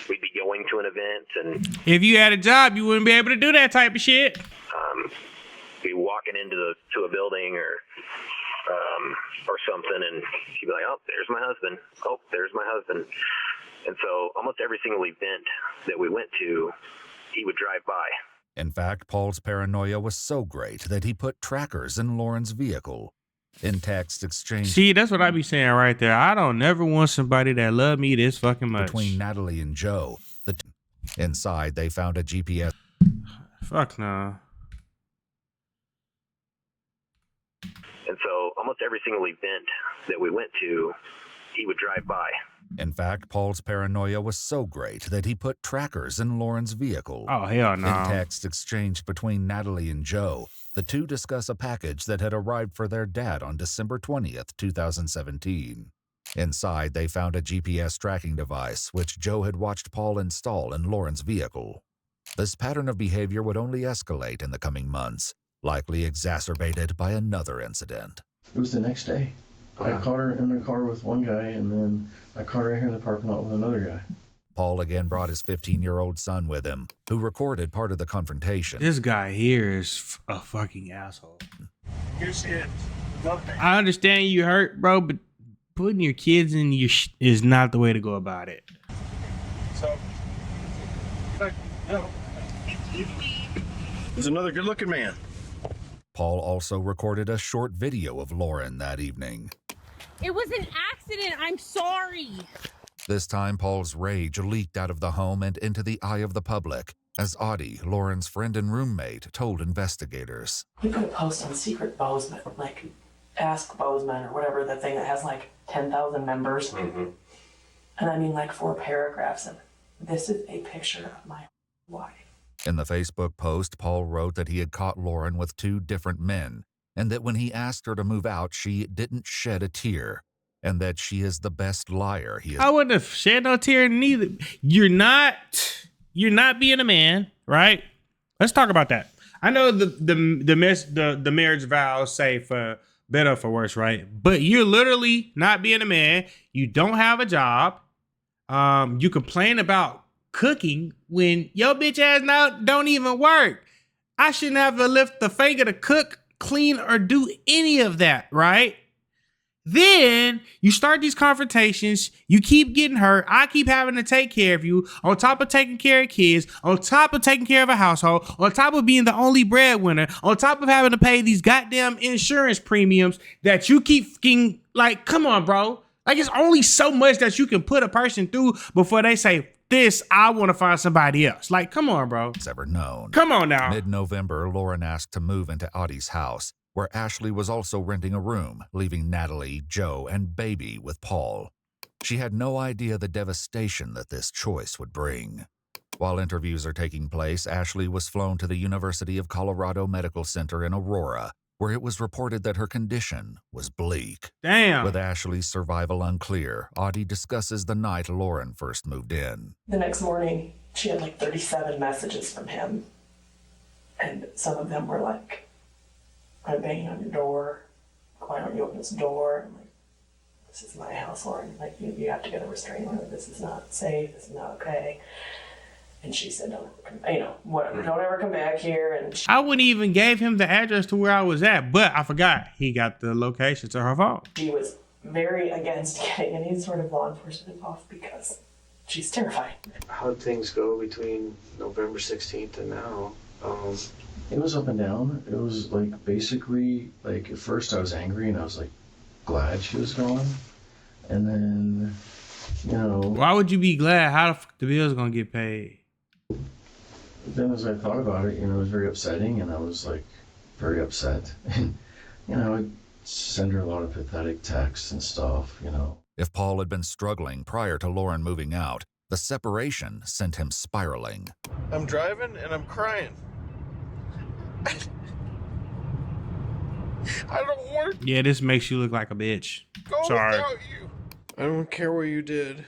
We'd be going to an event, and If you had a job, you wouldn't be able to do that type of shit. be walking into a building or something, and she'd be like, "Oh, there's my husband. Oh, there's my husband." And so almost every single event that we went to, he would drive by. In fact, Paul's paranoia was so great that he put trackers in Lauren's vehicle. In text exchange See, that's what I be saying right there. I don't never want somebody that love me this fucking much. between Natalie and Joe, inside they found a GPS. Fuck no. And so almost every single event that we went to, he would drive by. In fact, Paul's paranoia was so great that he put trackers in Lauren's vehicle. Oh, hell no. In text exchanged between Natalie and Joe, the two discuss a package that had arrived for their dad on December 20th, 2017. Inside, they found a GPS tracking device, which Joe had watched Paul install in Lauren's vehicle. This pattern of behavior would only escalate in the coming months, likely exacerbated by another incident. It was the next day. I caught her in the car with one guy, and then I caught her right here in the parking lot with another guy. Paul again brought his 15-year-old son with him, who recorded part of the confrontation. This guy here is a fucking asshole. You're scared. I understand you hurt, bro, but putting your kids in your is not the way to go about it. So, there's another good-looking man. Paul also recorded a short video of Lauren that evening. It was an accident. I'm sorry. This time, Paul's rage leaked out of the home and into the eye of the public, as Audie, Lauren's friend and roommate, told investigators. We put a post on Secret Bozeman, like Ask Bozeman or whatever, the thing that has like 10,000 members. Mm-hmm. And I mean like 4 paragraphs, and this is a picture of my wife. In the Facebook post, Paul wrote that he had caught Lauren with 2 different men, and that when he asked her to move out, she didn't shed a tear, and that she is the best liar he has. I wouldn't have shed no tear neither. You're not being a man, right? Let's talk about that. I know the marriage vows say for better or for worse, right? But you're literally not being a man. You don't have a job. You complain about cooking when your bitch ass now don't even work. I shouldn't have to lift the finger to cook, clean, or do any of that, right? Then you start these confrontations, you keep getting hurt, I keep having to take care of you, on top of taking care of kids, on top of taking care of a household, on top of being the only breadwinner, on top of having to pay these goddamn insurance premiums that you keep fucking, like, come on, bro. Like, it's only so much that you can put a person through before they say, this, I want to find somebody else. Like, come on, bro. It's ever known. Come on now. Mid-November, Lauren asked to move into Audie's house, where Ashley was also renting a room, leaving Natalie, Joe, and baby with Paul. She had no idea the devastation that this choice would bring. While interviews are taking place, Ashley was flown to the University of Colorado Medical Center in Aurora, where it was reported that her condition was bleak. Damn. With Ashley's survival unclear, Audie discusses the night Lauren first moved in. The next morning, she had like 37 messages from him. And some of them were like, I'm banging on your door. Why don't you open this door? I'm like, this is my house, Lauren. Like, you have to get a restraining order. This is not safe. This is not okay. And she said, whatever, don't ever come back here. And I wouldn't even gave him the address to where I was at, but I forgot he got the location to her phone. She was very against getting any sort of law enforcement involved because she's terrified. How'd things go between November 16th and now? It was up and down. It was like basically like at first I was angry and I was like glad she was gone, and then Why would you be glad? How the fuck the bills gonna get paid? Then as I thought about it, it was very upsetting, and I was like very upset. And I'd send her a lot of pathetic texts and stuff. If Paul had been struggling prior to Lauren moving out, the separation sent him spiraling. I'm driving and I'm crying. I don't want to Yeah, this makes you look like a bitch. go Sorry. without you. I don't care what you did.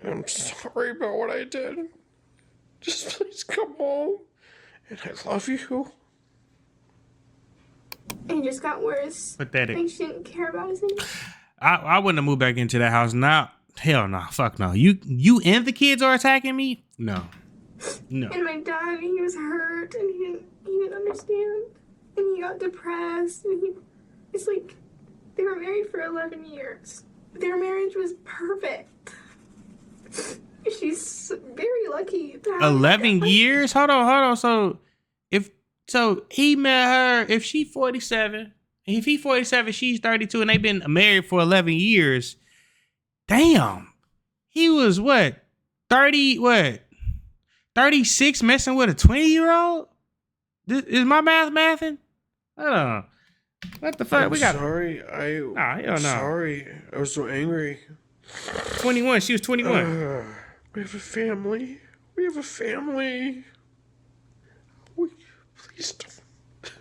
I'm sorry about what I did. Just please come home. And I love you. It just got worse. Pathetic. Like she didn't care about us anymore. I wouldn't have moved back into that house now. Hell no. Fuck no. You and the kids are attacking me? No. No. And my dad, he was hurt and he didn't understand. And he got depressed and it's like they were married for 11 years. Their marriage was perfect. She's very lucky to have 11 years? Hold on. So he met her, if she 47, if he 47, she's 32, and they've been married for 11 years. Damn. He was what? 36 messing with a 20-year-old? Is my math mathing? Hold on. What the fuck? I'm We got sorry. hell no. Sorry. I was so angry. 21. She was 21. We have a family. We have a family. Please don't.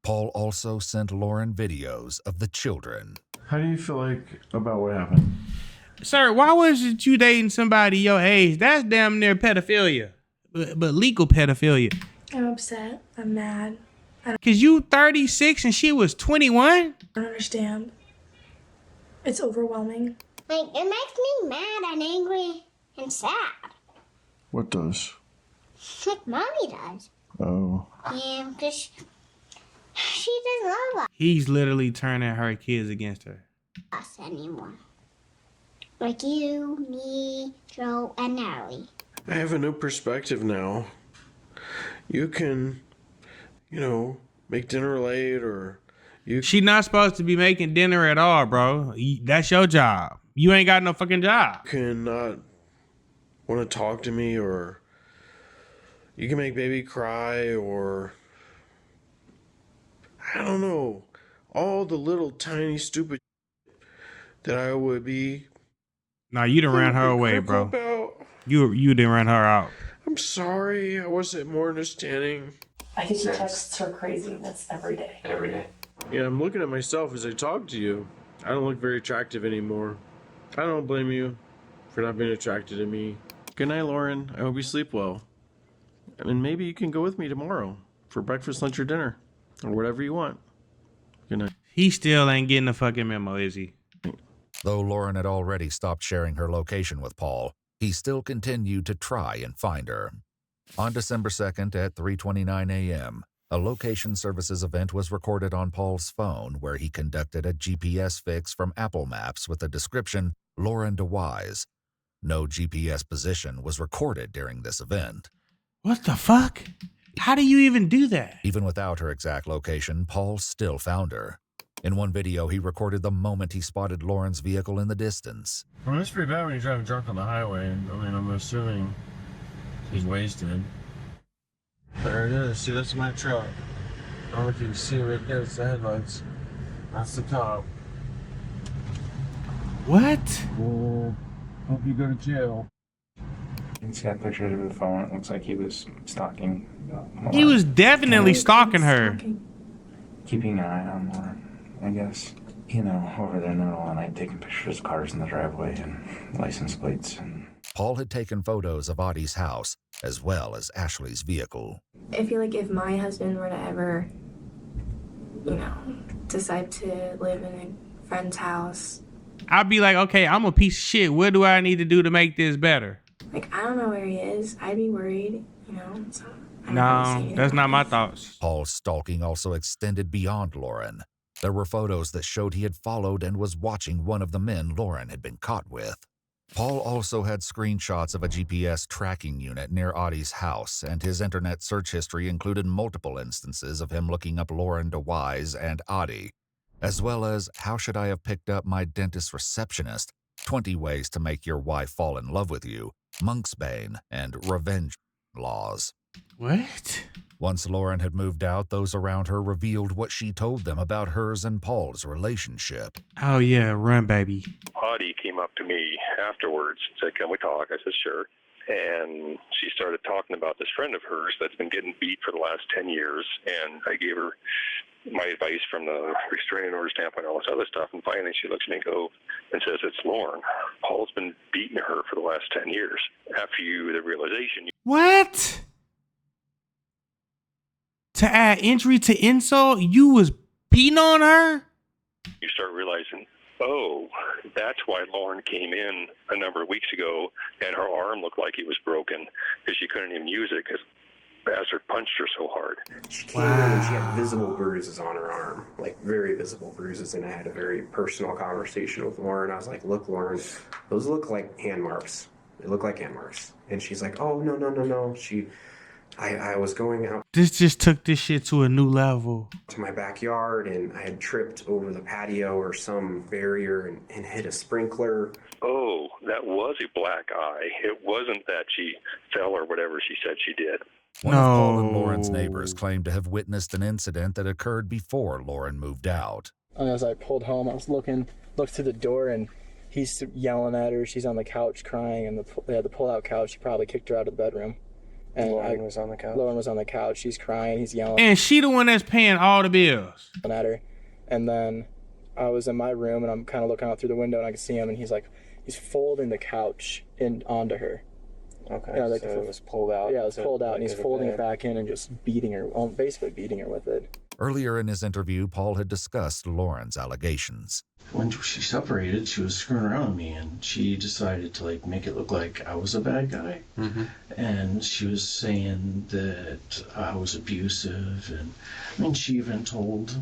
Paul also sent Lauren videos of the children. How do you feel like about what happened? Sir, why wasn't you dating somebody your age? That's damn near pedophilia. But legal pedophilia. I'm upset. I'm mad. I Cause you 36 and she was 21? don't understand. It's overwhelming. Like, it makes me mad and angry and sad. What does? Like Mommy does. Oh. Yeah, because she doesn't love He's literally turning her kids against her. us anymore. Like you, me, Joe, and Natalie. I have a new perspective now. You can, make dinner late or She not supposed to be making dinner at all, bro. That's your job. You ain't got no fucking job. can not want to talk to me, or you can make baby cry, or I don't know, all the little tiny stupid that I would be. Nah, you done ran her away, bro. About. You done ran her out. I'm sorry, I wasn't more understanding. I think he texts her craziness every day. Every day. Yeah, I'm looking at myself as I talk to you. I don't look very attractive anymore. I don't blame you for not being attracted to me. Good night, Lauren. I hope you sleep well. And maybe you can go with me tomorrow for breakfast, lunch, or dinner, or whatever you want. Good night. He still ain't getting the fucking memo, is he? Though Lauren had already stopped sharing her location with Paul, he still continued to try and find her. On December 2nd at 3:29 a.m., a location services event was recorded on Paul's phone where he conducted a GPS fix from Apple Maps with the description, Lauren DeWise. No GPS position was recorded during this event. What the fuck? How do you even do that? Even without her exact location, Paul still found her. In one video, he recorded the moment he spotted Lauren's vehicle in the distance. Well, it's pretty bad when you're driving drunk on the highway. I'm assuming he's wasted. There it is. See, that's my truck. I don't know if you can see it right there. It's the headlights. That's the top. What? Well, hope you go to jail. He's got pictures of the phone. It looks like he was stalking. He was definitely stalking her. Keeping an eye on Lauren, I guess. Over there in the middle of the night, taking pictures of cars in the driveway and license plates. And Paul had taken photos of Audie's house, as well as Ashley's vehicle. I feel like if my husband were to ever, decide to live in a friend's house, I'd be like, okay, I'm a piece of shit. What do I need to do to make this better? like, I don't know where he is. I'd be worried, so I don't really see No, anything that's not like my this. thoughts. Paul's stalking also extended beyond Lauren. There were photos that showed he had followed and was watching one of the men Lauren had been caught with. Paul also had screenshots of a GPS tracking unit near Audie's house, and his internet search history included multiple instances of him looking up Lauren DeWise and Audie, as well as How Should I Have Picked Up My Dentist Receptionist, 20 Ways to Make Your Wife Fall in Love with You, Monksbane, and Revenge Laws. What? Once Lauren had moved out, those around her revealed what she told them about hers and Paul's relationship. Oh yeah, run, baby. Audie came up to me afterwards and said, "Can we talk?" I said, "Sure." And she started talking about this friend of hers that's been getting beat for the last 10 years. And I gave her my advice from the restraining order standpoint and all this other stuff. And finally she looks at me and says, "It's Lauren. Paul's been beating her for the last 10 years. After the realization." What? To add injury to insult, you was beating on her? You start realizing, oh, that's why Lauren came in a number of weeks ago and her arm looked like it was broken because she couldn't even use it because Bastard punched her so hard. She came in and she had visible bruises on her arm, like very visible bruises, and I had a very personal conversation with Lauren. I was like, "Look, Lauren, those look like hand marks. They look like hand marks." And she's like, "Oh, no. I was going out This just took this shit to a new level. to my backyard and I had tripped over the patio or some barrier and hit a sprinkler." Oh, that was a black eye. It wasn't that she fell or whatever she said she did. One of Paul and Lauren's neighbors claimed to have witnessed an incident that occurred before Lauren moved out. And as I pulled home, I was looked through the door, and he's yelling at her. She's on the couch crying, and they had the pull-out couch. He probably kicked her out of the bedroom. And Lauren was on the couch? Lauren was on the couch. She's crying. He's yelling. And she the one that's paying all the bills. At her. And then I was in my room, and I'm kind of looking out through the window, and I can see him, and he's folding the couch onto her. Okay, Yeah, so it was pulled out. Yeah, it was pulled out, and he's as a folding it bed. back in and just beating her, basically beating her with it. Earlier in his interview, Paul had discussed Lauren's allegations. When she separated, she was screwing around with me, and she decided to make it look like I was a bad guy. Mm-hmm. And she was saying that I was abusive, and I mean, she even told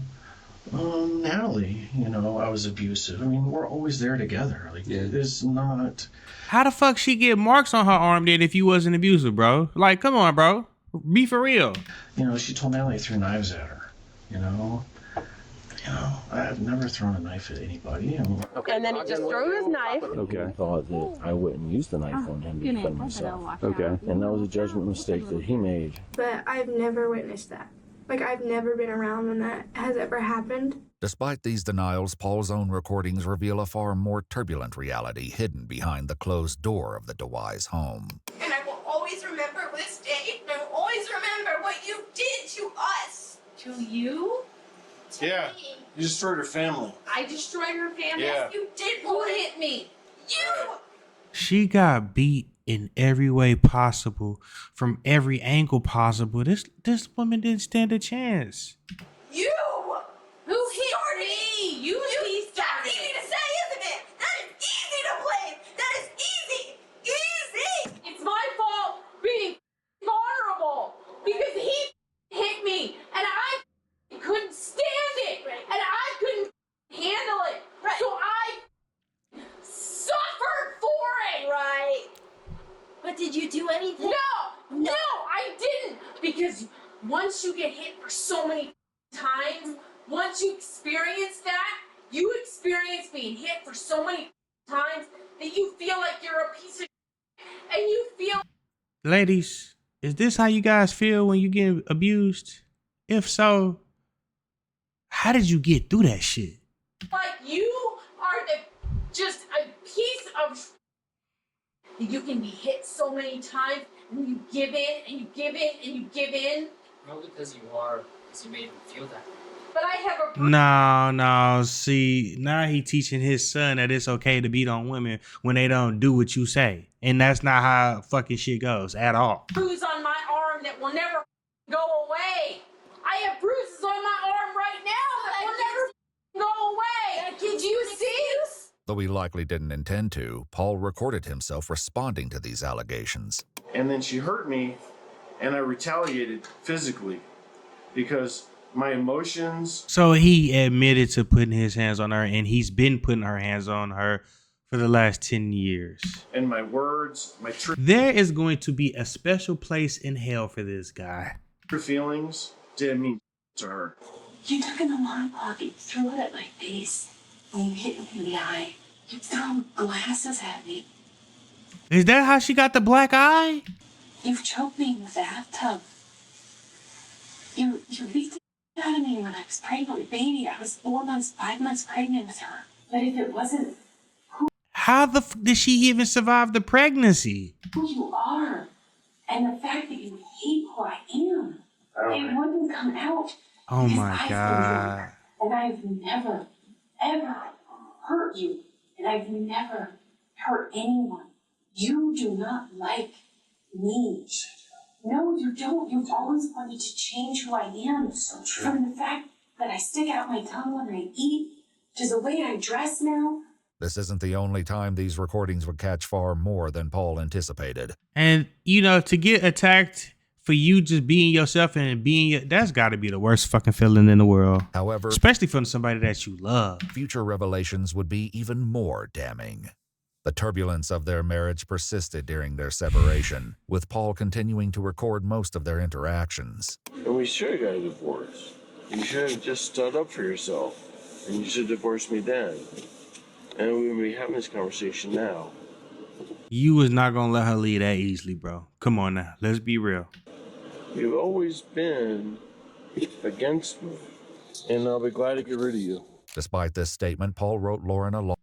Natalie, I was abusive. I mean, we're always there together. There's not. How the fuck she get marks on her arm then if you wasn't abusive, bro? Like, come on, bro. Be for real. She told Natalie I threw knives at her. I've never thrown a knife at anybody. Okay. And then he just threw his knife. Okay. I thought that I wouldn't use the knife on him to defend myself. Okay. And that was a judgment mistake that he made. But I've never witnessed that. I've never been around when that has ever happened. Despite these denials, Paul's own recordings reveal a far more turbulent reality hidden behind the closed door of the DeWise home. And I will always remember this day. I will always remember what you did to us. To you? Yeah. You destroyed her family. I destroyed her family. Yeah. You did. Who hit me? You! She got beat in every way possible, from every angle possible. This woman didn't stand a chance. You! Who hit me? You started. That's easy to say, isn't it? That is easy to blame. That is easy. Easy. It's my fault being vulnerable because he hit me and I couldn't stand it and I couldn't handle it. So I suffered for it. Right. But did you do anything? No, I didn't. Because once you get hit for so many times, once you experience that, you experience being hit for so many times that you feel like you're a piece of and you feel. Ladies, is this how you guys feel when you get abused? If so, how did you get through that shit? Like you are just a piece of. You can be hit so many times and you give in and you give in and you give in. Not because you are, because you made him feel that. But I have a. No. See, now he teaching his son that it's okay to beat on women when they don't do what you say. And that's not how fucking shit goes at all. Bruise on my arm that will never go away. I have bruises on my arm right now that will never go away. Did you see? Though he likely didn't intend to, Paul recorded himself responding to these allegations. And then she hurt me, and I retaliated physically because my emotions. So he admitted to putting his hands on her, and he's been putting her hands on her for the last 10 years. And my words, my true There is going to be a special place in hell for this guy. feelings didn't mean to her. You took an alarm clock, you threw it at my face, and you hit me in the eye. You threw glasses at me. Is that how she got the black eye? You choked me in the bathtub. You beat the out of me when I was pregnant with baby. I was 4 months, 5 months pregnant with her. But if it wasn't How the f did she even survive the pregnancy? who you are, and the fact that you hate who I am, it wouldn't come out. Oh because my I've been God. here, and I've never, ever hurt you. And I've never hurt anyone. You do not like me. No, you don't. You've always wanted to change who I am. So true. From the fact that I stick out my tongue when I eat, to the way I dress now. This isn't the only time these recordings would catch far more than Paul anticipated. And, you know, to get attacked for you just being yourself and that's got to be the worst fucking feeling in the world. However, especially from somebody that you love. Future revelations would be even more damning. The turbulence of their marriage persisted during their separation, with Paul continuing to record most of their interactions. And we should have got a divorce. You should have just stood up for yourself. And you should have divorced me then. And we would be having this conversation now. You was not going to let her leave that easily, bro. Come on now. Let's be real. You've always been against me. And I'll be glad to get rid of you. Despite this statement, Paul wrote Lauren a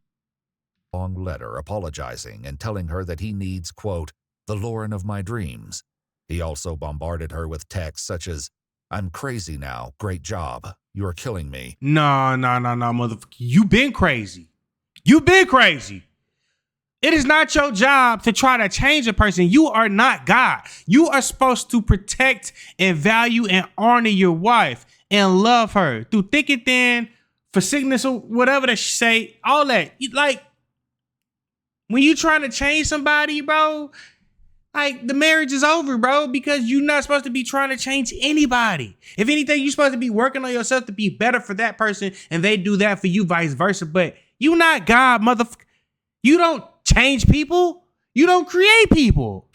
long letter apologizing and telling her that he needs, quote, the Lauren of my dreams. He also bombarded her with texts such as, I'm crazy now, great job, you're killing me. No, motherfucker. You been crazy. You been crazy. It is not your job to try to change a person. You are not God. You are supposed to protect and value and honor your wife and love her through thick and thin, for sickness or whatever that she say, all that. Like, when you trying to change somebody, bro, like the marriage is over, bro, because you're not supposed to be trying to change anybody. If anything, you're supposed to be working on yourself to be better for that person, and they do that for you, vice versa. But you not God, motherfucker. You don't change people. You don't create people.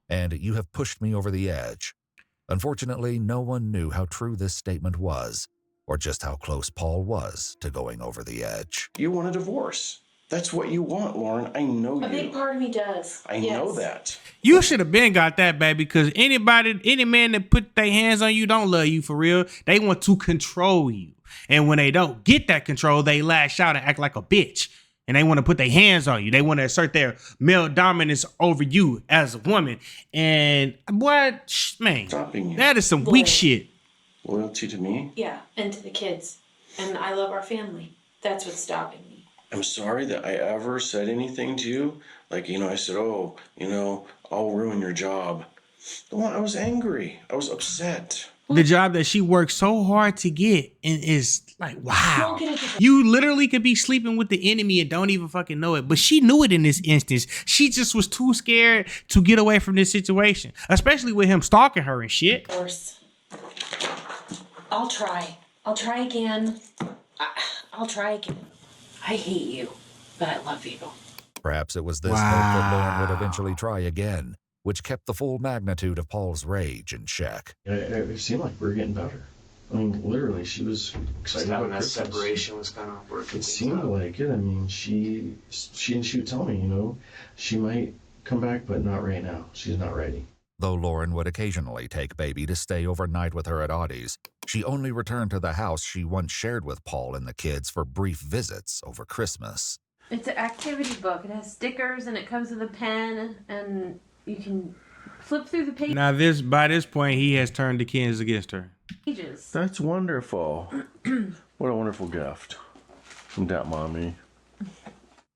And you have pushed me over the edge. Unfortunately, no one knew how true this statement was, or just how close Paul was to going over the edge. You want a divorce. That's what you want, Lauren. I know A big part of me does. I know that. You should have been got that, baby, because any man that put their hands on you don't love you for real. They want to control you. And when they don't get that control, they lash out and act like a bitch. And they want to put their hands on you. They want to assert their male dominance over you as a woman. And what, man, that is some weak shit. Loyalty to me? Yeah, and to the kids. And I love our family. That's what's stopping me. I'm sorry that I ever said anything to you. Like, I said, oh, I'll ruin your job. Well, I was angry. I was upset. The job that she worked so hard to get and is like, wow. You literally could be sleeping with the enemy and don't even fucking know it. But she knew it in this instance. She just was too scared to get away from this situation, especially with him stalking her and shit. Of course. I'll try. I'll try again. I'll try again. I hate you, but I love you. Perhaps it was this hope that Lauren would eventually try again, which kept the full magnitude of Paul's rage in check. It seemed like we were getting better. I mean, literally, she was excited about that Christmas. separation was kind of working. It seemed like it. I mean, she would tell me, she might come back, but not right now. She's not ready. Though Lauren would occasionally take Baby to stay overnight with her at Audie's, she only returned to the house she once shared with Paul and the kids for brief visits over Christmas. It's an activity book. It has stickers and it comes with a pen and you can flip through the pages. Now by this point, he has turned the kids against her. That's wonderful. What a wonderful gift from that mommy.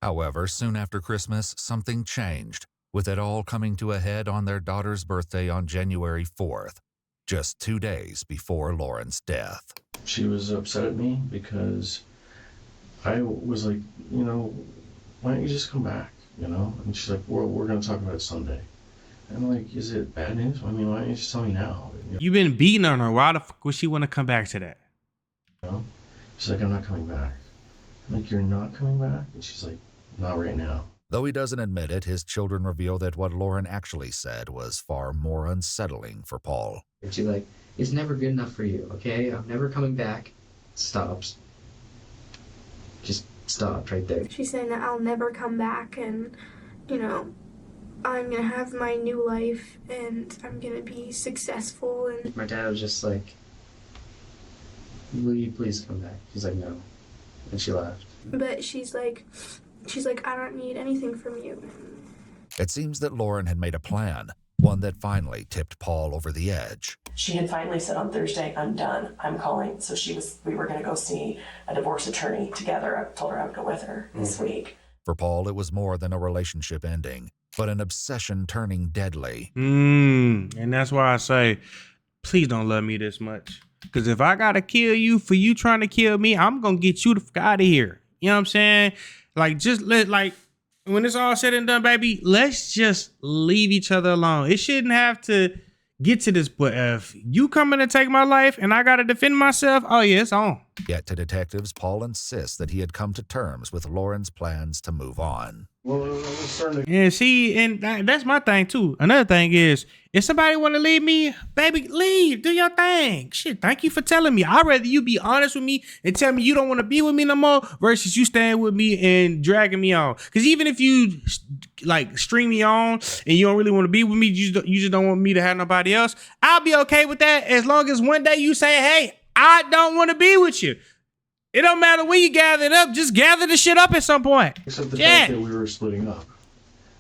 However, soon after Christmas, something changed, with it all coming to a head on their daughter's birthday on January 4th, just 2 days before Lauren's death. She was upset at me because I was like, why don't you just come back, And she's like, we're going to talk about it Sunday. And I'm like, is it bad news? I mean, why don't you just tell me now? You've been beating on her. Why the fuck would she want to come back to that? You know? She's like, I'm not coming back. I'm like, you're not coming back? And she's like, not right now. Though he doesn't admit it, his children reveal that what Lauren actually said was far more unsettling for Paul. She's like, it's never good enough for you, okay? I'm never coming back. Stops. Just stopped right there. She's saying that I'll never come back and, you know, I'm gonna have my new life and I'm gonna be successful. And My dad was just like, will you please come back? She's like, no. And she left. but she's like, I don't need anything from you. It seems that Lauren had made a plan, one that finally tipped Paul over the edge. She had finally said on Thursday, I'm done, I'm calling. So we were gonna go see a divorce attorney together. I told her I would go with her this week. For Paul, it was more than a relationship ending, but an obsession turning deadly. And that's why I say, please don't love me this much. Because if I gotta kill you for you trying to kill me, I'm gonna get you the fuck out of here. You know what I'm saying? Like, just when it's all said and done, baby, let's just leave each other alone. It shouldn't have to get to this, but if you coming to take my life and I gotta defend myself, oh yeah, it's on. Yet to detectives, Paul insists that he had come to terms with Lauren's plans to move on. Yeah, see, and that's my thing too. Another thing is, if somebody want to leave me, baby, leave, do your thing. Shit, thank you for telling me. I'd rather you be honest with me and tell me you don't want to be with me no more versus you staying with me and dragging me on. Because even if you like string me on and you don't really want to be with me, you just don't want me to have nobody else, I'll be okay with that as long as one day you say, hey, I don't want to be with you. It don't matter where you gather it up. Just gather the shit up at some point. Except the fact that we were splitting up.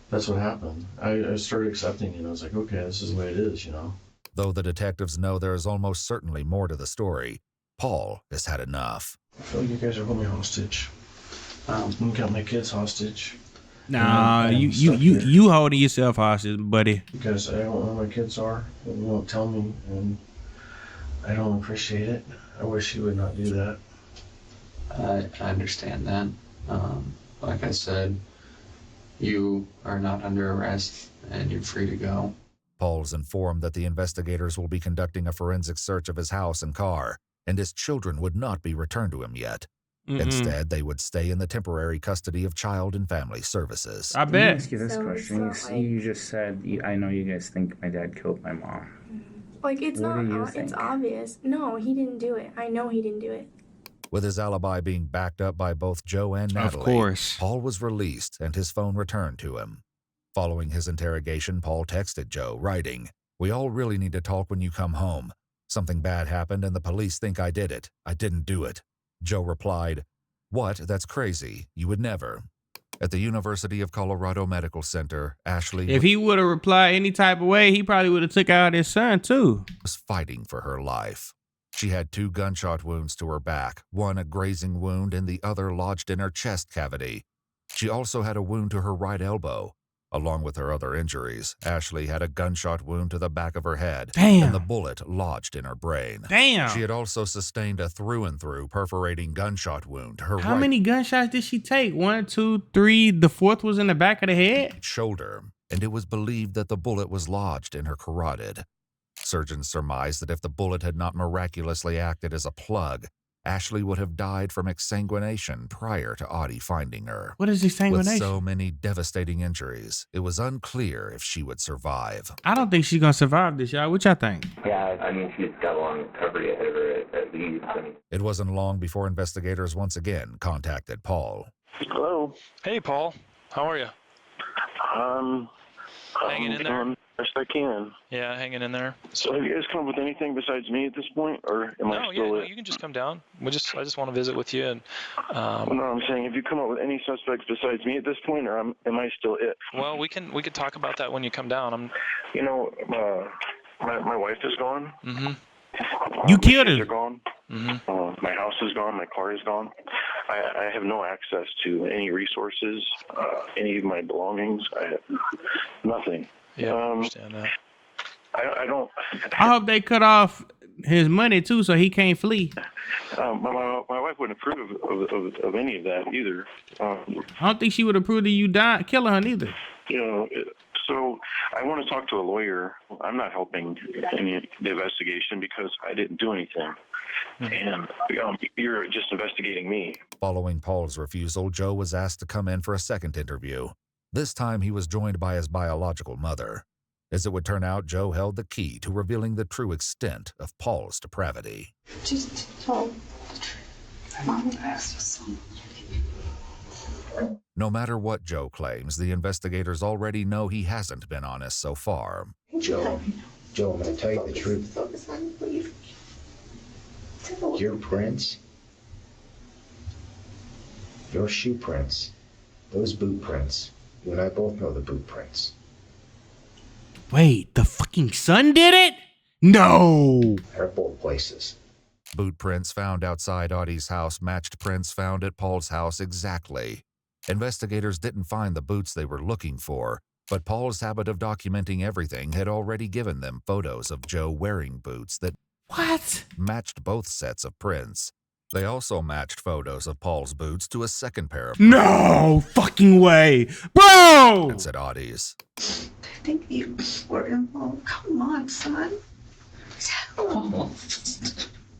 That's what happened. I started accepting it. I was like, okay, this is the way it is, you know? Though the detectives know there is almost certainly more to the story, Paul has had enough. I feel like you guys are holding me hostage. You got my kids hostage. Nah, you holding yourself hostage, buddy. Because I don't know where my kids are. And you won't tell me, and I don't appreciate it. I wish you would not do that. I understand that. Like I said, you are not under arrest and you're free to go. Paul's informed that the investigators will be conducting a forensic search of his house and car, and his children would not be returned to him yet. Instead, they would stay in the temporary custody of Child and Family Services. I bet. Let me ask you this question. You just said, I know you guys think my dad killed my mom. Like, it's What do you not, it's think? obvious. No, he didn't do it. I know he didn't do it. With his alibi being backed up by both Joe and Natalie, Of course. Paul was released and his phone returned to him. Following his interrogation, Paul texted Joe, writing, "We all really need to talk when you come home. Something bad happened and the police think I did it. I didn't do it." Joe replied, "What? That's crazy. You would never." At the University of Colorado Medical Center, Ashley If he would have replied any type of way, he probably would have took out his son too. was fighting for her life. She had 2 gunshot wounds to her back, one a grazing wound and the other lodged in her chest cavity. She also had a wound to her right elbow. Along with her other injuries, Ashley had a gunshot wound to the back of her head, Damn. and the bullet lodged in her brain. Damn. She had also sustained a through-and-through perforating gunshot wound to her How right many gunshots did she take? 1, 2, 3. The 4th was in the back of the head. shoulder, and it was believed that the bullet was lodged in her carotid. Surgeons surmised that if the bullet had not miraculously acted as a plug, Ashley would have died from exsanguination prior to Audie finding her. What is exsanguination? With so many devastating injuries, it was unclear if she would survive. I don't think she's gonna survive this, y'all. What y'all think? Yeah, I mean, she's got a long recovery ahead of her at least. I mean, It wasn't long before investigators once again contacted Paul. Hello. Hey, Paul. How are you? Hanging in there? Doing the best I can. Yeah, hanging in there. So have you guys come up with anything besides me at this point, or am I still it? You can just come down. I just want to visit with you, and Well, no, I'm saying, have you come up with any suspects besides me at this point, or am I still it? well, we could talk about that when you come down. You know, my wife is gone. You killed My her. kids are gone. My house is gone. My car is gone. I have no access to any resources, any of my belongings. I have nothing. Yeah, I understand that. I don't. I hope they cut off his money too, so he can't flee. My wife wouldn't approve of any of that either. I don't think she would approve of you killing her neither. You know, so I want to talk to a lawyer. I'm not helping any the investigation because I didn't do anything. And you're just investigating me. Following Paul's refusal, Joe was asked to come in for a second interview. This time he was joined by his biological mother. As it would turn out, Joe held the key to revealing the true extent of Paul's depravity. Just tell the truth. Mom asked us something. No matter what Joe claims, the investigators already know he hasn't been honest so far. Joe, I'm going to tell you the truth. Your prints, your shoe prints, those boot prints, you and I both know the boot prints. Wait, the fucking son did it? No! They're both places. Boot prints found outside Audie's house matched prints found at Paul's house exactly. Investigators didn't find the boots they were looking for, but Paul's habit of documenting everything had already given them photos of Joe wearing boots that matched both sets of prints. They also matched photos of Paul's boots to a second pair of prints. No fucking way, bro! Prints at Audie's. I think you were involved. Come on, son.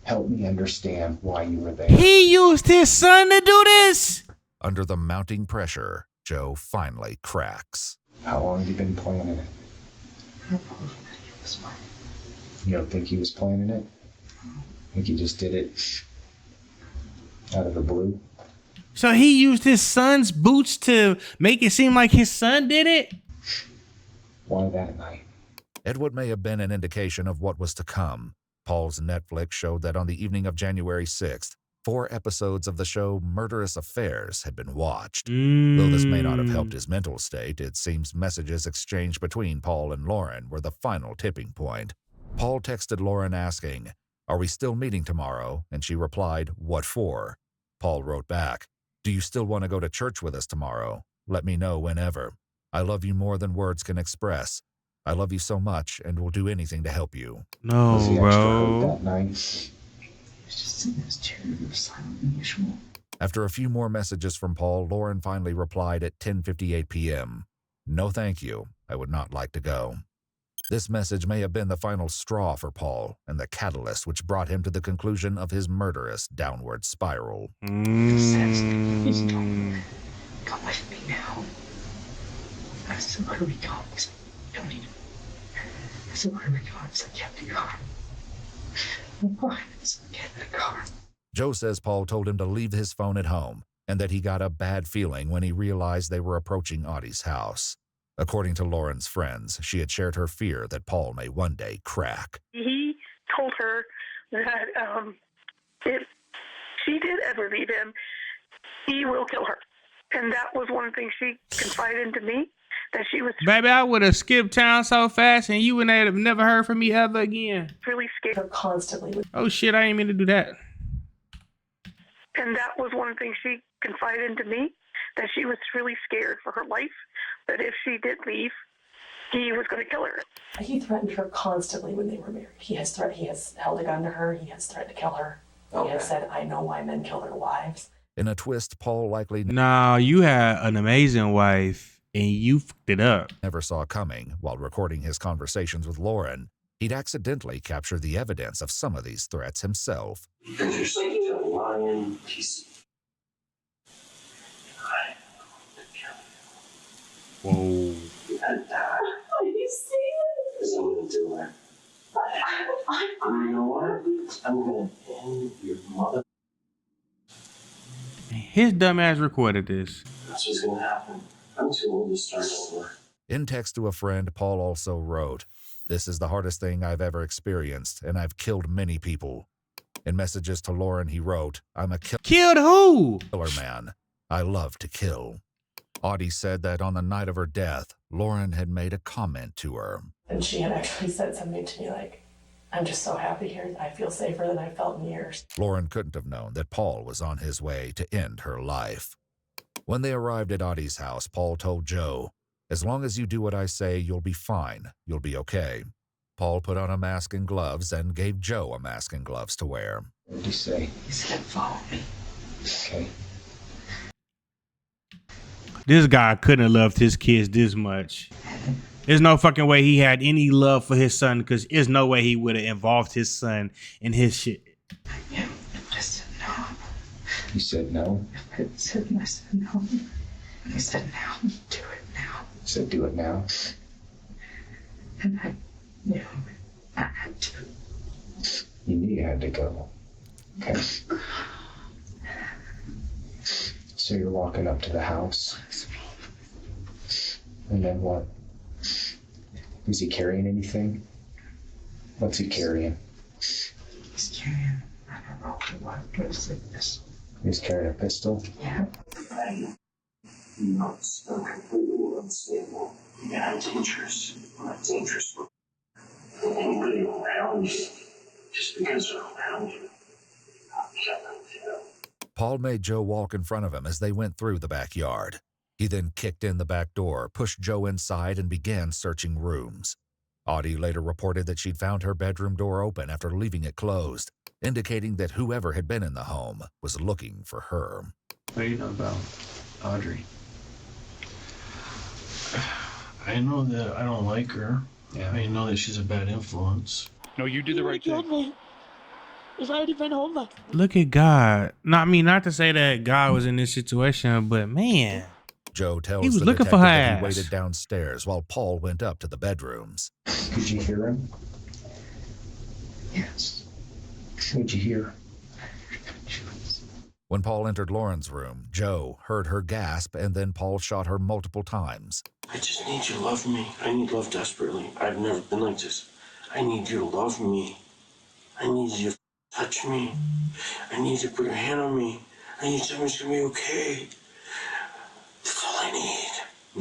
Help me understand why you were there. He used his son to do this? Under the mounting pressure, Joe finally cracks. How long have you been planning it? You don't think he was planning it? Think he just did it out of the blue? So he used his son's boots to make it seem like his son did it? Why that night? Edward may have been an indication of what was to come. Paul's Netflix showed that on the evening of January 6th, 4 episodes of the show Murderous Affairs had been watched. Though this may not have helped his mental state, it seems messages exchanged between Paul and Lauren were the final tipping point. Paul texted Lauren asking, "Are we still meeting tomorrow?" And she replied, "What for?" Paul wrote back, "Do you still want to go to church with us tomorrow? Let me know whenever. I love you more than words can express. I love you so much and will do anything to help you." No, Was he bro. extra hurt that night? Just in his chair, he was silent than usual. After a few more messages from Paul, Lauren finally replied at 10:58 p.m. "No thank you. I would not like to go." This message may have been the final straw for Paul and the catalyst which brought him to the conclusion of his murderous downward spiral. He's gone. Come with me now. I said, where are we going? He's like, don't need him. I said, where are we going? He's like, get in the car. Why? He's like, get in the car. Joe says Paul told him to leave his phone at home and that he got a bad feeling when he realized they were approaching Audie's house. According to Lauren's friends, she had shared her fear that Paul may one day crack. He told her that if she did ever leave him, he will kill her. And that was one thing she confided into me, that she was Baby, I would have skipped town so fast and you would have never heard from me ever again. really scared her constantly. Oh shit, I didn't mean to do that. And that was one thing she confided into me, that she was really scared for her life, that if she did leave, he was going to kill her. He threatened her constantly when they were married. He has held a gun to her. He has threatened to kill her. He has said, "I know why men kill their wives." In a twist, Paul likely Nah, you had an amazing wife and you fucked it up. never saw coming. While recording his conversations with Lauren, he'd accidentally captured the evidence of some of these threats himself. Because you're such a lying piece. Whoa. And are you serious? I'm gonna do it. You know what? I'm gonna end your mother. His dumb ass recorded this. That's what's gonna happen. I'm too old to start over. In text to a friend, Paul also wrote, "This is the hardest thing I've ever experienced, and I've killed many people." In messages to Lauren, he wrote, "I'm a Killed who? killer man. I love to kill." Audie said that on the night of her death, Lauren had made a comment to her. And she had actually said something to me like, "I'm just so happy here. I feel safer than I've felt in years." Lauren couldn't have known that Paul was on his way to end her life. When they arrived at Audie's house, Paul told Joe, "As long as you do what I say, you'll be fine. You'll be okay." Paul put on a mask and gloves and gave Joe a mask and gloves to wear. What did he say? He said, follow me. Okay. This guy couldn't have loved his kids this much. There's no fucking way he had any love for his son, because there's no way he would have involved his son in his shit. I said no. You said no? I said no. I said now. Do it now. You said do it now. And I knew I had to. You knew you had to go. Okay. So you're walking up to the house. And then what? Is he carrying anything? What's he carrying? He's carrying, I don't know what is like this. He's carrying a pistol? Yeah. I'm not completely unstable. And I'm dangerous. I'm not dangerous for anybody around you. Just because they're around you. I'm killing you. Paul made Joe walk in front of him as they went through the backyard. He then kicked in the back door, pushed Joe inside, and began searching rooms. Audie later reported that she'd found her bedroom door open after leaving it closed, indicating that whoever had been in the home was looking for her. What do you know about Audrey? I know that I don't like her. Yeah. I know that she's a bad influence. No, you do the right thing. Me. If I already been home, Look at God. No, I mean, not to say that God was in this situation, but man. Joe tells He was the looking detective for her that he ass. waited downstairs while Paul went up to the bedrooms. Could you hear him? Yes. What'd you hear? When Paul entered Lauren's room, Joe heard her gasp, and then Paul shot her multiple times. I just need you to love me. I need love desperately. I've never been like this. I need you to love me. I need you to touch me. I need you to put your hand on me. I need you to tell me it's gonna be okay. That's all I need.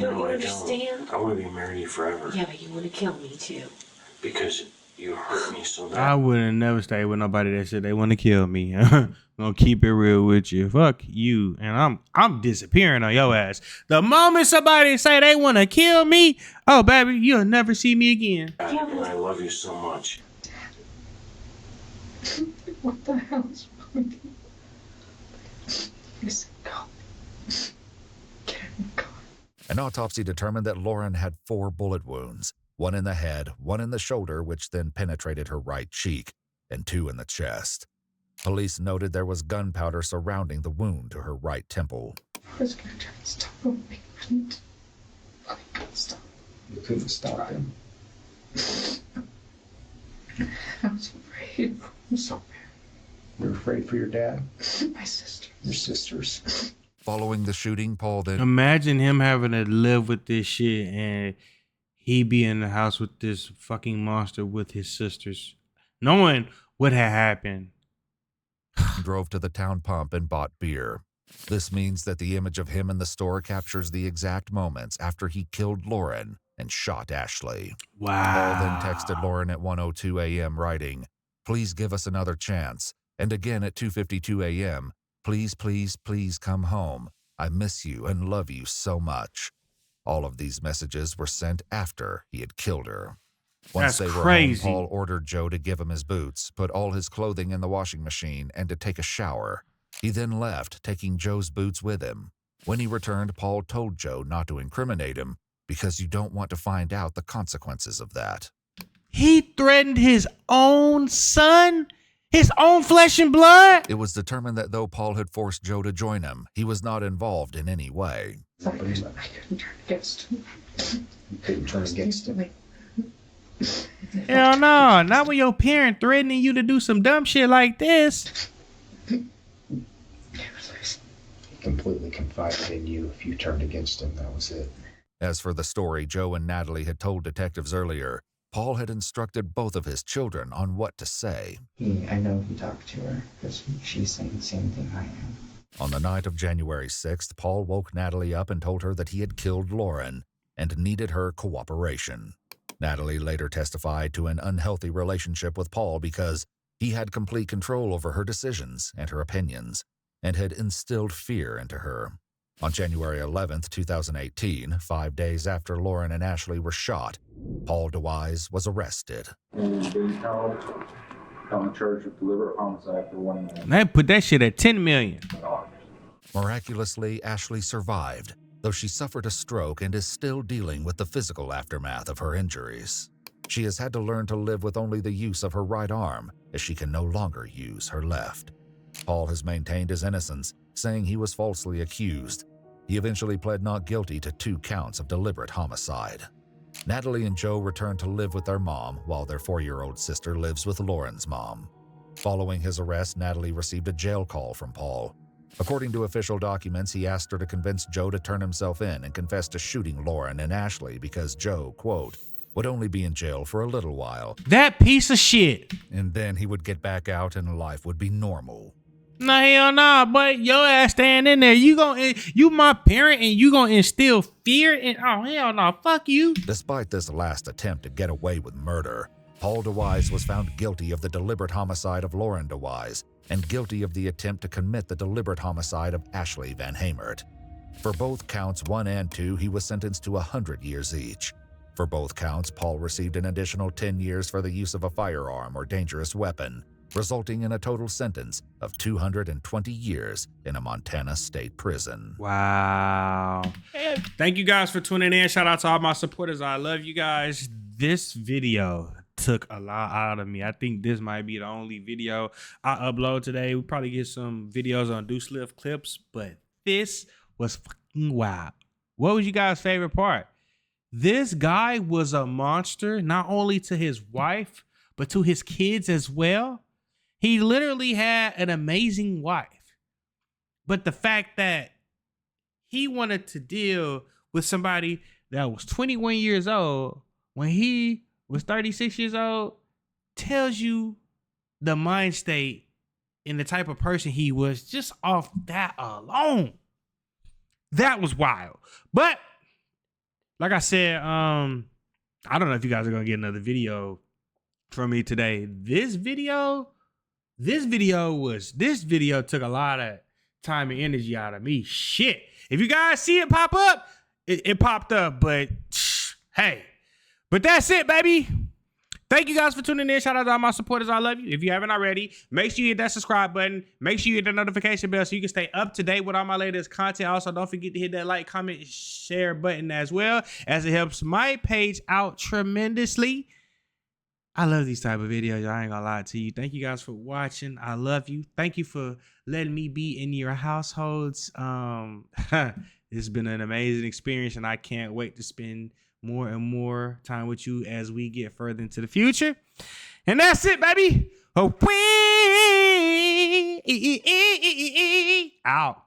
Don't you I understand? don't. I want to be married to you forever. Yeah, but you want to kill me too. Because you hurt me so bad. I would have never stayed with nobody that said they want to kill me. I'm gonna keep it real with you. Fuck you. And I'm disappearing on your ass. The moment somebody say they want to kill me, oh baby, you'll never see me again. And I love you so much. What the hell is wrong with you? I said go. An autopsy determined that Lauren had 4 bullet wounds, 1 in the head, 1 in the shoulder, which then penetrated her right cheek, and 2 in the chest. Police noted there was gunpowder surrounding the wound to her right temple. I was gonna try and stop him. I couldn't. I couldn't stop. You couldn't stop him. I was afraid. I'm so bad. You're afraid for your dad? My sister. Your sisters. Following the shooting, Paul then... Imagine him having to live with this shit and he be in the house with this fucking monster with his sisters, knowing what had happened. drove to the town pump and bought beer. This means that the image of him in the store captures the exact moments after he killed Lauren and shot Ashley. Wow. Paul then texted Lauren at 1:02 a.m. writing, "Please give us another chance." And again at 2:52 a.m., "Please, please, please come home. I miss you and love you so much." All of these messages were sent after he had killed her. Once That's they were crazy. home, Paul ordered Joe to give him his boots, put all his clothing in the washing machine, and to take a shower. He then left, taking Joe's boots with him. When he returned, Paul told Joe not to incriminate him because you don't want to find out the consequences of that. He threatened his own son? His own flesh and blood? It was determined that though Paul had forced Joe to join him, he was not involved in any way. I couldn't turn against him. You couldn't turn against him? Hell no, not with your parent threatening you to do some dumb shit like this. He completely confided in you. If you turned against him, that was it. As for the story Joe and Natalie had told detectives earlier, Paul had instructed both of his children on what to say. I know he talked to her because she's saying the same thing I am. On the night of January 6th, Paul woke Natalie up and told her that he had killed Lauren and needed her cooperation. Natalie later testified to an unhealthy relationship with Paul because he had complete control over her decisions and her opinions and had instilled fear into her. On January 11th, 2018, 5 days after Lauren and Ashley were shot, Paul DeWise was arrested. And being held on charge of deliberate homicide for 1 year. They put that shit at $10 million. Miraculously, Ashley survived, though she suffered a stroke and is still dealing with the physical aftermath of her injuries. She has had to learn to live with only the use of her right arm, as she can no longer use her left. Paul has maintained his innocence, saying he was falsely accused. He eventually pled not guilty to 2 counts of deliberate homicide. Natalie and Joe returned to live with their mom, while their 4-year-old sister lives with Lauren's mom. Following his arrest, Natalie received a jail call from Paul. According to official documents, he asked her to convince Joe to turn himself in and confess to shooting Lauren and Ashley because Joe, quote, would only be in jail for a little while. That piece of shit. And then he would get back out and life would be normal. Nah, hell nah, but your ass staying in there. You my parent and you gonna instill fear and oh hell no, fuck you. Despite this last attempt to get away with murder, Paul DeWise was found guilty of the deliberate homicide of Lauren DeWise and guilty of the attempt to commit the deliberate homicide of Ashley Van Hamert. For both counts 1 and 2, he was sentenced to 100 years each. For both counts, Paul received an additional 10 years for the use of a firearm or dangerous weapon, resulting in a total sentence of 220 years in a Montana state prison. Wow. Thank you guys for tuning in. Shout out to all my supporters. I love you guys. This video took a lot out of me. I think this might be the only video I upload today. We probably get some videos on Deuce Lift clips, but this was fucking wild. What was you guys' favorite part? This guy was a monster, not only to his wife, but to his kids as well. He literally had an amazing wife. But the fact that he wanted to deal with somebody that was 21 years old when he was 36 years old tells you the mind state and the type of person he was just off that alone. That was wild. But like I said, I don't know if you guys are going to get another video from me today. This video took a lot of time and energy out of me. Shit. If you guys see it pop up, it popped up, but hey. But that's it, baby. Thank you guys for tuning in. Shout out to all my supporters. I love you. If you haven't already, make sure you hit that subscribe button. Make sure you hit the notification bell so you can stay up to date with all my latest content. Also, don't forget to hit that like, comment, share button as well, as it helps my page out tremendously. I love these type of videos. I ain't gonna lie to you. Thank you guys for watching. I love you. Thank you for letting me be in your households. It's been an amazing experience, and I can't wait to spend more and more time with you as we get further into the future. And that's it, baby. Out.